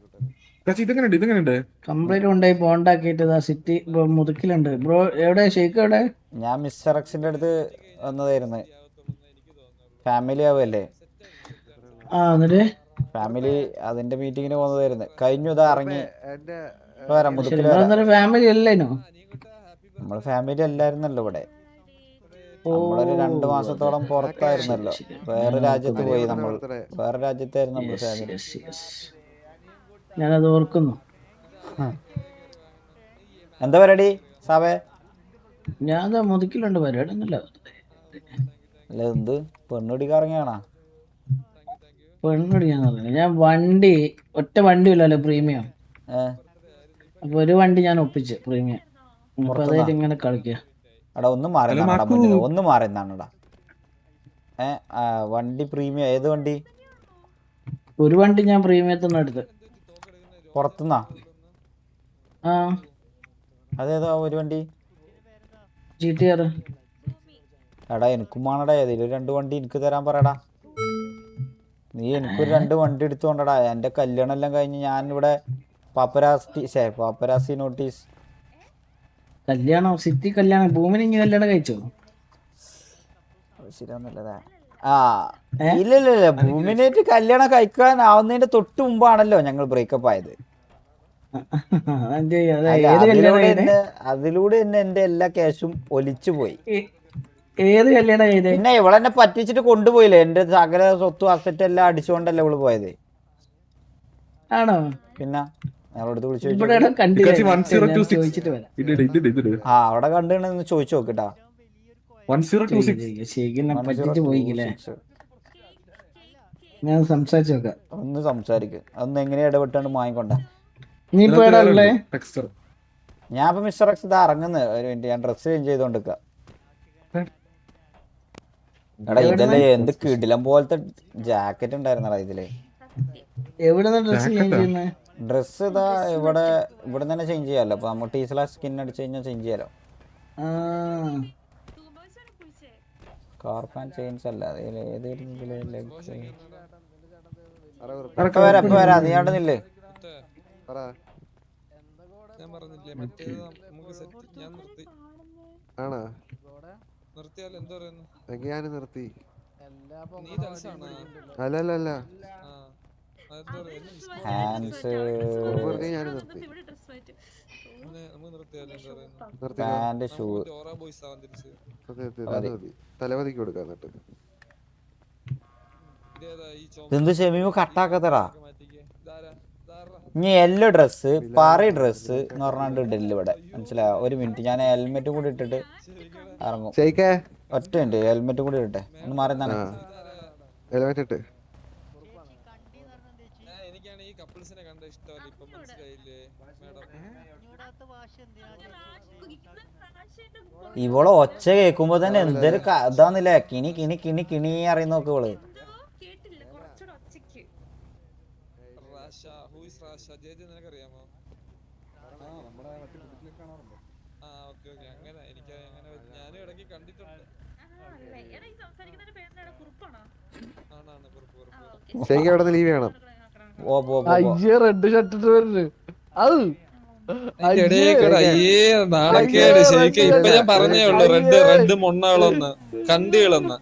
കംപ്ലീറ്റ് കൊണ്ടുപോയി പോണ്ടാക്കിട്ട് സിറ്റി മുതുക്കിലുണ്ട്. ബ്രോ എവിടെ? ഷെയ്ക്ക് എവിടെ? ഞാൻ മിസ്റ്റർ എക്സിന്റെ അടുത്ത് വന്നതായിരുന്നു. ഫാമിലി ആവല്ലേ? എന്നിട്ട് ഫാമിലി അതിന്റെ മീറ്റിങ്ങിന് പോകുന്നതായിരുന്നു. കഴിഞ്ഞു ഇതാ ഇറങ്ങി വരാം. മുതുക്കിൽ ഫാമിലി അല്ലേനോ? നമ്മള് ഫാമിലി അല്ലായിരുന്നല്ലോ ഇവിടെ. നമ്മളൊരു 2 മാസത്തോളം പുറത്തായിരുന്നല്ലോ. വേറെ രാജ്യത്ത് പോയി നമ്മൾ. വേറെ രാജ്യത്തായിരുന്നു നമ്മൾ ഫാമിലി. ഞാനത് ഓർക്കുന്നു. എന്താ പരിപാടി സാബേ? ഞാൻ മുതുക്കിലുണ്ട്. പരിപാടി ഒന്നുമില്ല. അല്ല എന്ത് പെണ്ണുടിക്കാറങ്ങിയാണോ? പെണ്ണുടിക്കാന്ന് ഞാൻ വണ്ടി ഒറ്റ വണ്ടി ഇല്ലല്ലോ പ്രീമിയം. അപ്പൊ ഒരു വണ്ടി ഞാൻ ഒപ്പിച്ച് പ്രീമിയം. അപ്പൊ അതായിട്ട് ഇങ്ങനെ കളിക്കുക. എടാ ഒന്ന് മാറി മുന്നിൽ ഒന്ന് മാറി നിന്നാണടാ. വണ്ടി പ്രീമിയം ഏത് വണ്ടി? ഒരു വണ്ടി ഞാൻ പ്രീമിയത്തിൽ എടുത്ത്. പുറത്തുനിന്നാ? അതേതാ ഒരു വണ്ടി? GTR. എടാ എനിക്കും വേണടാ. ഏതെങ്കിലും 2 വണ്ടി എനിക്ക് തരാൻ പറയടാ. നീ എനിക്കൊരു 2 വണ്ടി എടുത്തോണ്ടടാ. എന്റെ കല്യാണം എല്ലാം കഴിഞ്ഞ് ഞാൻ ഇവിടെ പാപ്പരാസി നോട്ടീസ്. കല്യാണം സിറ്റി കല്യാണം ഭൂമിനി കല്യാണം കഴിച്ചോ? ശരിയാന്നല്ലതാ. ഇല്ല ഭൂമിനായിട്ട് കല്യാണം കഴിക്കാൻ ആവുന്നതിന്റെ തൊട്ട് മുമ്പാണല്ലോ ഞങ്ങൾ ബ്രേക്കപ്പ് ആയത്. അതിലൂടെ തന്നെ എന്റെ എല്ലാ ക്യാഷും ഒലിച്ചു പോയി. ഏത് കല്യാണം? പിന്നെ ഇവളെന്നെ പറ്റിച്ചിട്ട് കൊണ്ടുപോയില്ലേ. എന്റെ സകല സ്വത്തും അസറ്റ് എല്ലാം അടിച്ചുകൊണ്ടല്ലേ ഇവള് പോയത്. ആണോ? പിന്നെ ഞങ്ങളടുത്ത് വിളിച്ചു അവിടെ കണ്ടെന്ന് ചോദിച്ചു നോക്കിട്ടാ. ഞാൻ സംസാരിച്ചു നോക്കാം. ഒന്ന് സംസാരിക്കും. അതൊന്ന് എങ്ങനെ ഇടപെട്ടാണ്ട് വാങ്ങിക്കൊണ്ട. ഞാൻ ഇപ്പൊ മിസ്റ്റർ എക്സ് ഇതാ ഇറങ്ങുന്നത്. ഒരു മിനിറ്റ് ഞാൻ ഡ്രസ് ചേഞ്ച് ചെയ്തോണ്ടിരിക്ക. എടാ ഇതല്ലേ എന്ത് കിടിലം പോലത്തെ ജാക്കറ്റ് ഉണ്ടായിരുന്നടാ ഇതില്. ഡ്രസ് ഇതാ ഇവിടെ തന്നെ ചേഞ്ച് ചെയ്യാലോ. അപ്പൊ നമ്മൾ T/സ്കിൻ അടിച്ചു കഴിഞ്ഞാൽ ചേഞ്ച് ചെയ്യാലോ. കാർപ്പാൻ ചെയിൻസ് അല്ല വരാ. നീ അവിടെ നില്ലേ? നിർത്തി. അല്ലല്ല ഹാൻഡ്സ് പാന്റ് ഷൂ തലവതിക്ക് കൊടുക്കാം. എന്ത് ഷെമീമ് കട്ടാക്കത്തടാ. ഇനി യെല്ലോ ഡ്രസ്സ് പാറി ഡ്രസ്സ് എന്ന് പറഞ്ഞാണ്ട് ഇടില്ല ഇവിടെ. മനസ്സിലായോ? ഒരു മിനിറ്റ് ഞാൻ ഹെൽമെറ്റ് കൂടി ഇട്ടിട്ട് ഇറങ്ങും. ഒറ്റ മിനിറ്റ് ഹെൽമെറ്റ് കൂടി ഇട്ടെ. ഒന്ന് മാറി തന്നെ ഹെൽമെറ്റ് ഇട്ട്. ഇവള് ഒച്ച കേൾക്കുമ്പോ തന്നെ എന്തൊരു ഇതാന്നില്ലേ. കിണി കിണി കിണി കിണി അറിയുന്ന നോക്ക് ഇവള്. ലീവ് ചെയ്യണം. റെഡ് ഷർട്ട് വരുന്നത് ഇപ്പൊ ഞാൻ പറഞ്ഞേ ഉള്ളൂ റെഡ് മൊണ്ണകളൊന്ന് കണ്ടികളൊന്ന്.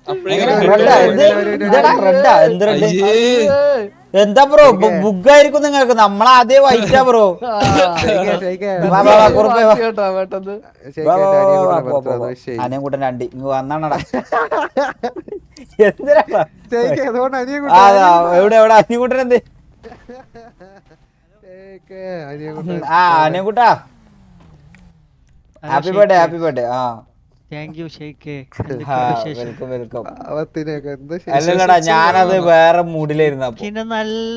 എന്താ ബ്രോ ബുഗായിരിക്കും നിങ്ങൾക്ക്? നമ്മളാദ്യ വൈറ്റാ ബ്രോ. അനിയൻകുട്ടൻ അണ്ടി ഇങ്ങ് വന്നാണടാ. എന്തിനാ എവിടെ അനിയൻകുട്ടൻ എന്ത്? അനിയൻകുട്ടാ happy birthday. Thank you shake. Welcome welcome. പാവത്തിനെയൊക്കെ എന്ത് അല്ലല്ലടാ ഞാനത് വേറെ മൂഡിലായിരുന്നു അപ്പൊ. പിന്നെ നല്ല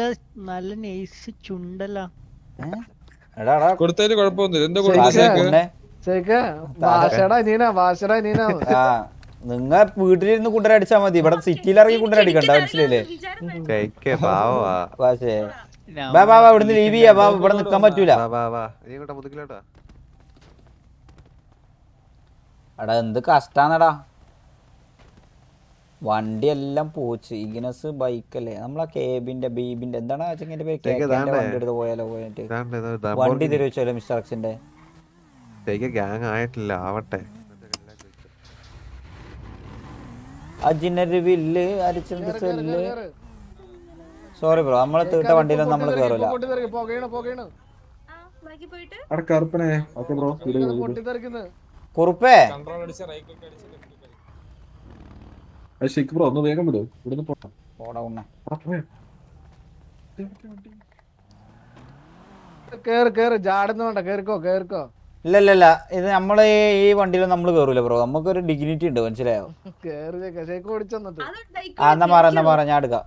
നല്ല നൈസ് ചുണ്ടല്ല. എടാ എടാ കൊടുത്തതിന് കുഴപ്പമൊന്നുമില്ല. എന്താ ആ നിങ്ങ വീട്ടിലിരുന്ന് കുണ്ടരടിച്ചാ മതി, ഇവിടെ സിറ്റിയിൽ ഇറങ്ങി കുണ്ടരടിക്കണ്ട, മനസ്സിലല്ലേ? പക്ഷേ ബാ ഇവിടുന്ന് ലീവ് ചെയ്യാ, ബാ ഇവിടെ നിക്കാൻ പറ്റൂല. എടാ എന്ത് കഷ്ടാന്നടാ, വണ്ടി എല്ലാം പോച്ച്. ഇഗ്നസ് ബൈക്കല്ലേ, നമ്മളാ കേബിന്റെ ബീബിന്റെ എന്താണ് ചെങ്ങിന്റെ പേര്, കേക്കേന്റെ വണ്ടി എടുത്ത് പോയാലോ, പോയിട്ട് വണ്ടി തിരിച്ചാലോ മിസ്റ്റർ എക്സിന്റെ. ഗ്യാങ് ആയിട്ടില്ല, ആവട്ടെ. അജിനൊരു വില്ല് അരിച്ചിട്ട് സെല്ല്. സോറി ബ്രോ, നമ്മളെ തീട്ട വണ്ടിയിലൊന്നും നമ്മള് കേറൂല. കുറുപ്പേ ബ്രോ ഒന്ന് വേഗം വിടും, ഇവിടുന്ന് പോടാ ഉണ്ണ. ഇല്ല ഇത് നമ്മളെ ഈ വണ്ടിയിൽ നമ്മൾ കേറൂല ബ്രോ, നമുക്കൊരു ഡിഗ്നിറ്റി ഉണ്ട്, മനസ്സിലായോ? എന്നാ മാറ ഞാൻ എടുക്കാം.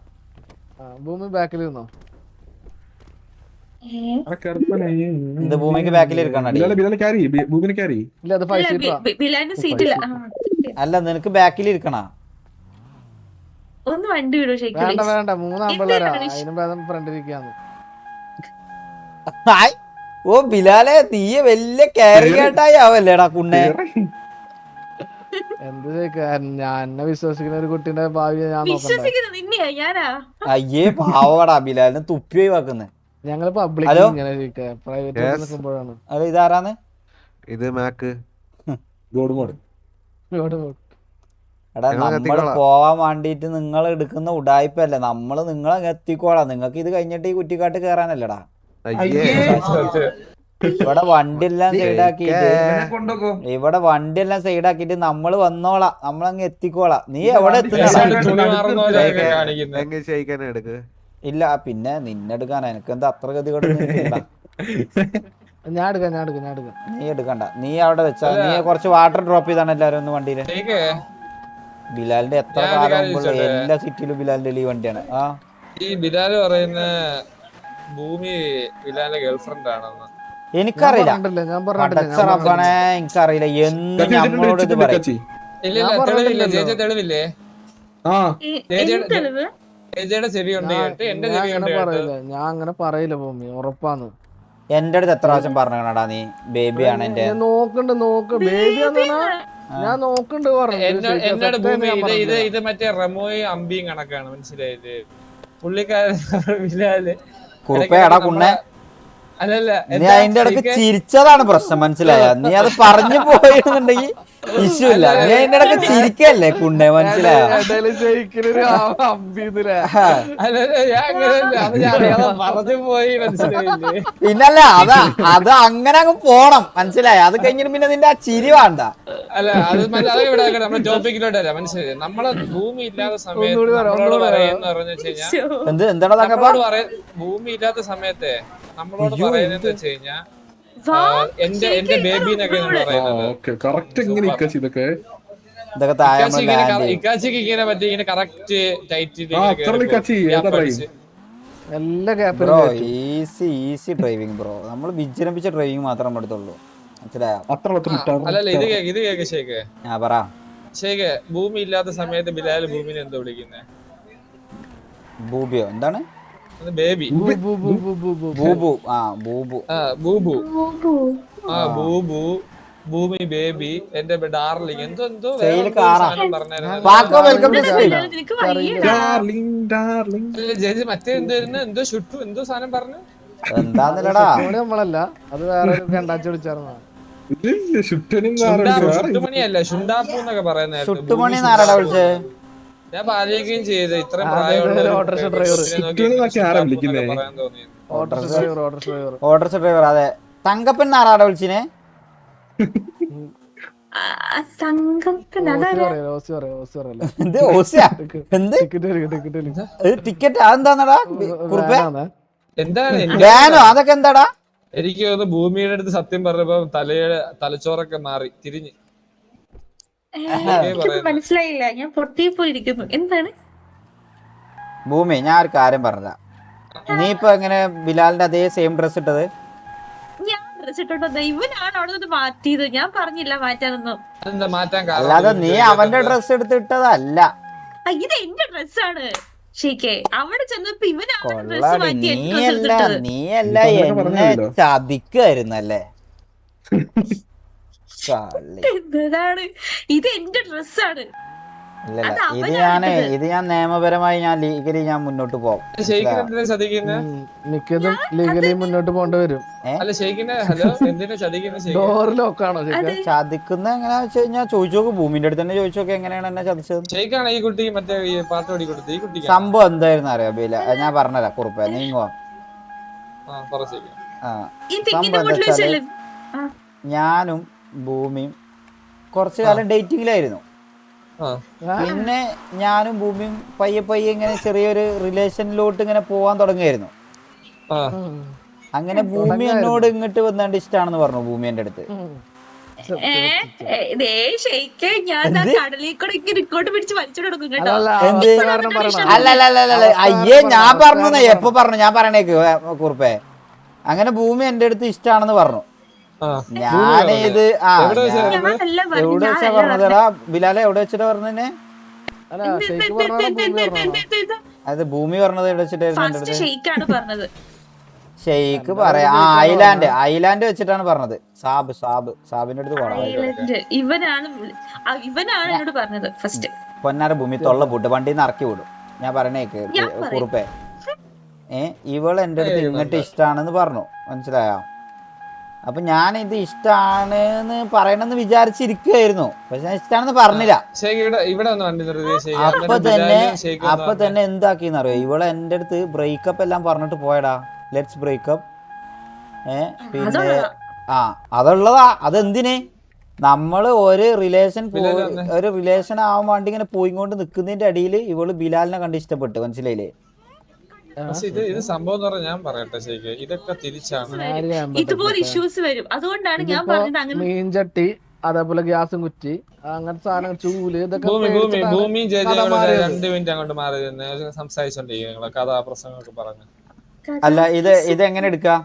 ഭൂമി ബാക്കിൽ നിന്നോ? എന്ത് ഭൂമിക്ക് ബാക്കിൽ ഇരിക്കണ? അല്ല നിനക്ക് ബാക്കിൽ ഇരിക്കണ? ഒന്ന് വണ്ടി വിടൂ. വേണ്ട 3 ആമ്പിള്ളേരാ, അതിനും ഭേദം ഫ്രണ്ടിരിക്കാന്ന്. ഓ ബിലാലെ നീയെ വലിയ കാരികേട്ടായി ആവല്ലേടാ കുണ്ണെ. എന്ത് ഞാൻ എന്നെ വിശ്വസിക്കുന്ന ഒരു കുട്ടീന്റെ ഭാവി ഞാൻ അയ്യേ പാവടാ ബിലാലിനെ തുപ്പി ഒഴിവാക്കുന്നേ. ഞങ്ങള് പബ്ലിക് പ്രൈവറ്റ് നിൽക്കുമ്പോഴാണ്. അത് ഇതാരാന്ന്? ഇത് മാക്ക് എടാ നമ്മള് പോവാൻ വേണ്ടിട്ട് നിങ്ങൾ എടുക്കുന്ന ഉടായ്പല്ലേ, നമ്മള് നിങ്ങളെ എത്തിക്കോളാം. നിങ്ങൾക്ക് ഇത് കഴിഞ്ഞിട്ട് ഈ കുറ്റിക്കാട്ട് കേറാനല്ലടാ. ഇവിടെ വണ്ടിയെല്ലാം സൈഡാക്കിട്ട് നമ്മള് വന്നോളാം, നമ്മളങ്ങ് എത്തിക്കോളാം. നീ എവിടെ ഇല്ല പിന്നെ നിന്നെടുക്കാനാ, എനിക്കെന്താ അത്ര ഗതികേട്? ഞാൻ എടുക്കാം. നീ എടുക്കണ്ട, നീ അവിടെ വെച്ചാ. നീ കുറച്ച് വാട്ടർ ഡ്രോപ്പ് ചെയ്താണ് എല്ലാരും ഒന്ന് വണ്ടിയില്. ബിലാലിന്റെ എത്ര കാലം മുമ്പുള്ള എല്ലാ സിറ്റിയിലും ബിലാലിന്റെ ഈ വണ്ടിയാണ്. ഈ ബിലാല് പറയുന്ന ഭൂമി ബിലാലിന്റെ ഗേൾഫ്രണ്ട് ആണെന്ന് എനിക്കറിയില്ല. എനിക്കറിയില്ല എന്ന് നമ്മളോട് ഇത് പറയും. തെളിവില്ലേ? ചെവി ഉണ്ട് കേട്ട്, എന്റെ ചെവി ഉണ്ട് കേട്ട്. ഞാൻ അങ്ങനെ പറയില്ല ഭൂമി, ഉറപ്പാന്ന്. എന്റെ അടുത്ത് എത്ര പ്രാവശ്യം പറഞ്ഞാടാ നീ ബേബിയാണ് എന്റെ? നോക്ക് ബേബിയാന്ന് ഞാൻ നോക്കണ്ട് എന്നോട് ഭൂമി ഇത് മറ്റേ റമോയും അമ്പിയും കണക്കാണ്, മനസ്സിലായത്? പുള്ളിക്കാരൻ ബിലാല് കുറുപ്പേടാ കുണ്ണെ. അല്ലല്ല നീ അതിന്റെ ഇടക്ക് ചിരിച്ചതാണ് പ്രശ്നം, മനസ്സിലായ? നീ അത് പറഞ്ഞു പോയിരുന്നുണ്ടെങ്കിൽ ഇഷ്യൂ ഇല്ല. നീ അതിന്റെ ഇടക്ക് ചിരിക്കല്ലേ കുണ്ണെ, മനസ്സിലായ? പിന്നല്ല അത് അങ്ങനെ അങ്ങ് പോണം, മനസ്സിലായ? അത് കഴിഞ്ഞിട്ട് പിന്നെ നിന്റെ ആ ചിരി വേണ്ട. അല്ല അത് നമ്മുടെ ടോപ്പിക്കിലോട്ട് വരാം, മനസ്സിലായി? നമ്മളെ ഭൂമി ഇല്ലാത്ത സമയത്ത് നമ്മളോട് പറയുന്ന പറഞ്ഞു വെച്ച് കഴിഞ്ഞാൽ, ഭൂമി ഇല്ലാത്ത സമയത്തെ നമ്മളോട് പറയുന്നത് വെച്ച് കഴിഞ്ഞാ എന്റെ ബേബിന്നൊക്കെ ഇക്കാച്ചിക്ക് ഇങ്ങനെ പറ്റി ഇങ്ങനെ കറക്റ്റ് ഈസി ഡ്രൈവിംഗ് ബ്രോ. നമ്മൾ വിജൃംഭിച്ച ഡ്രൈവിംഗ് മാത്രം എടുത്തുള്ളൂ, മനസ്സിലായോ? അല്ലല്ല ഇത് കേക്ക് ഷേക്ക്. പറ ഷേക്ക്, ഭൂമി ഇല്ലാത്ത സമയത്ത് ബിലാല് ഭൂമിനെ എന്താ വിളിക്കുന്നേ? ബൂബിയോ? എന്താണ് ബേബി? ബൂബു. ബൂബു. ഭൂമി ബേബി, എന്റെ ഡാർലിംഗ്, എന്തോ എന്തോ മറ്റേ എന്തായിരുന്നു, എന്തോ ഷുട്ടു എന്തോ സാധനം പറഞ്ഞു. എന്താന്നല്ലടാ നമ്മളല്ല, അത് വേറെ കണ്ടാച്ചു വിളിച്ചാർന്ന ഷുട്ടുമണിയല്ല, ഷുണ്ടാപ്പു എന്നൊക്കെ പറയുന്നത്. ഷുട്ടുമണി ആരാടാ വിളിച്ചേ? ഞാൻ പാചകം ചെയ്ത് ഇത്രയും പ്രായമുള്ള ഓട്ടോറിക്ഷ ഡ്രൈവർ. അതെ. തങ്കപ്പൻ ആരാടാ വിളിച്ചിനെ? ടിക്കറ്റ് അതെന്താന്നടാ കുറുപ്പേ? ഞാനോ അതൊക്കെ എന്താടാ? എനിക്ക് തോന്നുന്നു ഭൂമിയുടെ അടുത്ത് സത്യം പറഞ്ഞപ്പോ തലച്ചോറൊക്കെ മാറി തിരിഞ്ഞ്. മനസ്സിലായില്ല, ഞാൻ പൊട്ടിപ്പോയിരിക്കുന്നു. എന്താണ് ഭൂമി? ഞാൻ ഒരു കാര്യം പറഞ്ഞ, നീ ഇപ്പൊ എങ്ങനെ ബിലാലിന്റെ അതേ സെയിം ഡ്രസ് ഇട്ടത്? ഞാൻ ഡ്രസ് ഇട്ടോണ്ടോ? ഇവനാണ് അവിടെ നിന്ന് മാറ്റിയത്. ഞാൻ പറഞ്ഞില്ല മാറ്റാനൊന്നും. അല്ലാതെ നീ അവന്റെ ഡ്രസ് എടുത്തിട്ടതല്ല. ഇത് എന്റെ ഡ്രസ്സാണ് ശരിക്കേ. അവിടെ ചെന്നപ്പോ ഇവനാണ് ഡ്രസ് കൊള്ളാടി, മാറ്റി എനിക്ക് ഡ്രസ് എടുത്തിട്ടത്. നീയല്ല എന്നെ ചതിക്കായിരുന്നല്ലേ? എന്താണ് ഇത്? എന്റെ ഡ്രസ്സാണ്. ഇല്ലല്ല, ഇത് ഞാൻ നിയമപരമായി ഞാൻ ലീഗലി ഞാൻ മുന്നോട്ട് പോകും. മിക്കതും ലീഗലി മുന്നോട്ട് പോകേണ്ടി വരും. ഡോർ ലോക്കാണോ ചതിക്കുന്ന എങ്ങനെയാ വെച്ച് കഴിഞ്ഞാൽ ചോദിച്ചു നോക്ക്, ഭൂമിന്റെ അടുത്ത് തന്നെ ചോദിച്ചു നോക്ക് എങ്ങനെയാണ് എന്നെ ചതിച്ചത്. സംഭവം എന്തായിരുന്നു അറിയാം ബില? ഞാൻ പറഞ്ഞുതരാം കുറുപ്പേ, നീങ്ങുവാ. സംഭവം എന്താ വെച്ചാല്, ഞാനും ഭൂമിയും കുറച്ചു കാലം ഡേറ്റിങ്ങിലായിരുന്നു. പിന്നെ ഞാനും ഭൂമിയും പയ്യെ പയ്യെ ഇങ്ങനെ ചെറിയൊരു റിലേഷനിലോട്ട് ഇങ്ങനെ പോവാൻ തുടങ്ങിയായിരുന്നു. അങ്ങനെ ഭൂമി എന്നോട് ഇങ്ങോട്ട് വന്നാണ്ട് ഇഷ്ടമാണെന്ന് പറഞ്ഞു ഭൂമി എന്റെ അടുത്ത്. അല്ലല്ല, അയ്യേ ഞാൻ പറഞ്ഞു. എപ്പോ പറഞ്ഞു? ഞാൻ പറയണേക്ക് കുറുപ്പേ. അങ്ങനെ ഭൂമി എന്റെ അടുത്ത് ഇഷ്ടമാണെന്ന് പറഞ്ഞു. ഞാനിത് എവിടെ വെച്ചാ പറഞ്ഞതടാ ബിലാലെ? എവിടെ വെച്ചിട്ടാ പറഞ്ഞേ? അത് ഭൂമി പറഞ്ഞത് എവിടെ വെച്ചിട്ടായിരുന്നു? ഷെയ്ക്ക് പറയാ, ഐലാൻഡ് വെച്ചിട്ടാണ് പറഞ്ഞത്. സാബിന്റെ അടുത്ത് പൊന്നാര ഭൂമി തൊള്ള പൂട്ട് വണ്ടിന്ന് ഇറക്കി വിടും. ഞാൻ പറഞ്ഞേക്ക് കുറുപ്പേ, ഇവള് എന്റെ അടുത്ത് ഇങ്ങോട്ട് ഇഷ്ടാണെന്ന് പറഞ്ഞു, മനസ്സിലായോ? അപ്പൊ ഞാൻ ഇത് ഇഷ്ടാണെന്ന് പറയണമെന്ന് വിചാരിച്ചിരിക്കുകയായിരുന്നു, പക്ഷെ ഞാൻ ഇഷ്ടാണെന്ന് പറഞ്ഞില്ല. അപ്പൊ തന്നെ എന്താക്കിന്ന് അറിയോ? ഇവളെ എന്റെ അടുത്ത് ബ്രേക്കപ്പ് എല്ലാം പറഞ്ഞിട്ട് പോയടാ. Let's breakup. പിന്നെ അതുള്ളതാ. അതെന്തിന്? നമ്മള് ഒരു റിലേഷൻ ആവാൻ വേണ്ടി ഇങ്ങനെ പോയിക്കൊണ്ട് നിക്കുന്നതിന്റെ അടിയിൽ ഇവള് ബിലാലിനെ കണ്ട് ഇഷ്ടപ്പെട്ടു, മനസ്സിലായില്ലേ? ഇത് സംഭവം ഞാൻ പറയട്ടെ ശരിക്കും, ഇതൊക്കെ തിരിച്ചാണ്. ഇതുപോലെ ഇഷ്യൂസ് വരും. അതുകൊണ്ടാണ് ഞാൻ പറഞ്ഞത് അങ്ങനെ. മീൻചട്ടി, അതേപോലെ ഗ്യാസും കുറ്റി, അങ്ങനത്തെ സാധനങ്ങൾ, ചൂല്, ഇതൊക്കെ ഭൂമി 2 മിനിറ്റ് അങ്ങോട്ട് മാറി സംസാരിച്ചോണ്ടിരിക്കുക കഥാപ്രസംഗമൊക്കെ പറഞ്ഞു. അല്ല, ഇത് എങ്ങനെ എടുക്കാം?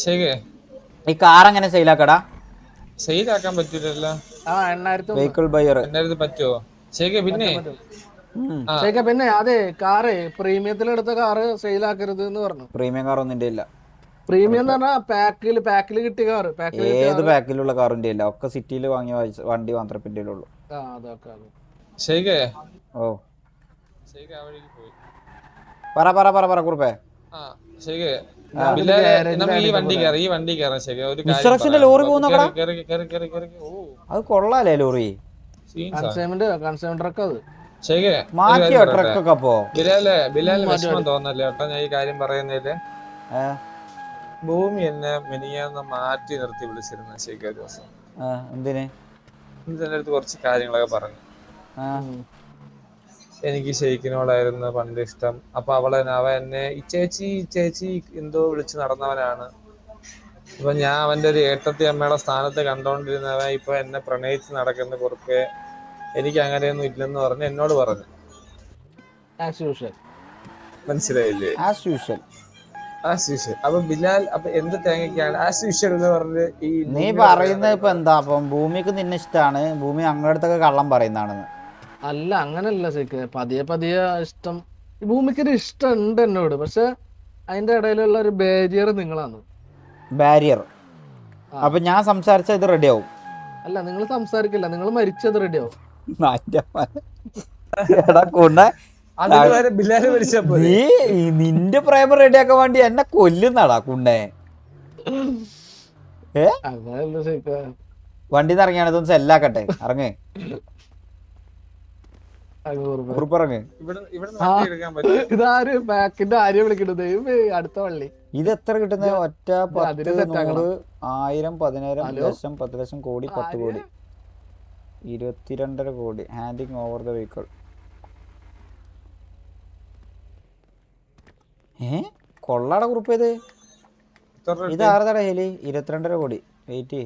ശരി, ഈ കാർ എങ്ങനെ സെയിലാക്കടാ? സെയിലാക്കാൻ പറ്റൂലല്ലോ. വെഹിക്കിൾ ബയർ പറ്റുമോ? ശരി, പിന്നെ പിന്നെ അതെ, കാറ് പ്രീമിയത്തിലെടുത്ത കാറ് സെയിലാക്കരുത് എന്ന് പറഞ്ഞു. പ്രീമിയം കാർ ഒന്നും ഇല്ല. പ്രീമിയം എന്ന് പറഞ്ഞാൽ പാക്കിൽ കിട്ടിയ കാറ്. ഏത് പാക്കിലുള്ള കാറിന്റെ ഇല്ല, ഒക്കെ സിറ്റിയിൽ വാങ്ങിയ വണ്ടി മാത്രമേ പിന്നിലുള്ളൂ. പറ കുറുപ്പേ. ഈ വണ്ടി കയറാം. ശരി, മിസ്ട്രക്സിന്റെ ലോറി പോകുന്ന അത് കൊള്ളാലേ ലോറി. മാറ്റിയോ ട്രക്കൊക്കെ? അപ്പോ ബിലാല് വിഷമം തോന്നല്ലേ കേട്ടോ ഞാൻ ഈ കാര്യം പറയുന്നതില്? ഭൂമി എന്നെ മിനിയാന്ന് മാറ്റി നിർത്തി വിളിച്ചിരുന്ന ശരിക്കും ഒരു ദിവസം. എന്തിന്? എന്റെ അടുത്ത് കുറച്ച് കാര്യങ്ങളൊക്കെ പറഞ്ഞു. എനിക്ക് ഷെയ്ക്കിനോടായിരുന്നു പണ്ട് ഇഷ്ടം. അപ്പൊ അവൻ എന്നെ ചേച്ചി എന്തോ വിളിച്ച് നടന്നവനാണ്. അപ്പൊ ഞാൻ അവന്റെ ഒരു ഏട്ടത്തി അമ്മയുടെ സ്ഥാനത്ത് കണ്ടോണ്ടിരുന്നവൻ ഇപ്പൊ എന്നെ പ്രണയിച്ച് നടക്കുന്ന കുറുക്കെ എനിക്ക് അങ്ങനെയൊന്നും ഇല്ലെന്ന് പറഞ്ഞ് എന്നോട് പറഞ്ഞു. മനസ്സിലായില്ലേ? അപ്പൊ ബിലാൽ അപ്പൊ എന്ത് തേങ്ങയ്ക്കാണ് ആസ് യൂഷ്വൽ എന്ന് പറഞ്ഞ് ഈ നീ പറയുന്നത്? ഇപ്പൊ എന്താ, അപ്പം ഭൂമിക്ക് നിന്നെ ഇഷ്ടമാണ്, ഭൂമി അങ്ങടെ അടുത്തൊക്കെ കള്ളം പറയുന്നതാണെന്ന്? അല്ല, അങ്ങനല്ല ശരിക്ക്. പതിയെ ഇഷ്ടം, ഭൂമിക്കൊരു ഇഷ്ടം ഉണ്ട് എന്നോട്, പക്ഷെ അതിന്റെ ഇടയിലുള്ള ഒരു ബാരിയർ നിങ്ങളാണ്. ബാരിയർ? അപ്പൊ ഞാൻ സംസാരിച്ച ഇത് റെഡി ആവും? അല്ല, നിങ്ങൾ സംസാരിക്കില്ല, നിങ്ങൾ മരിച്ചത് റെഡി ആവും. നീ നിന്റെ പ്രേമം റെഡിയാക്കാൻ വേണ്ടി എന്നെ കൊല്ലുന്നാടാ കുണ്ണേ. വണ്ടിന്ന് ഇറങ്ങിയാണ്, ഇതൊന്നും സെല്ലാക്കട്ടെ. ഇറങ്ങ്. അടുത്ത വള്ളി. ഇത് എത്ര കിട്ടുന്നത്? ഒറ്റ 10, 100, 1000, 10,000, ലക്ഷം, 10 ലക്ഷം, കോടി, 10 crore, 22.5 crore. Handing over the vehicle. കൊള്ളാടെ കുറിപ്പ്. ഇത് ആരതാടാ ഹെലി? 22.5 കോടി. വെയിറ്റ്.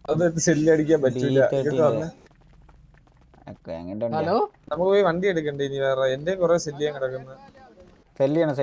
അത് സെല്ല് അടിക്കാൻ പറ്റൂല. ഇങ്ങോട്ട് വന്നേ. നമുക്ക് പോയി വണ്ടി എടുക്കണ്ടേ ഇനി വേറെ? എന്റെ കുറെ സെല്ല് ചെയ്യാൻ കിടക്കുന്നു. സെല്ല് ചെയ്യണം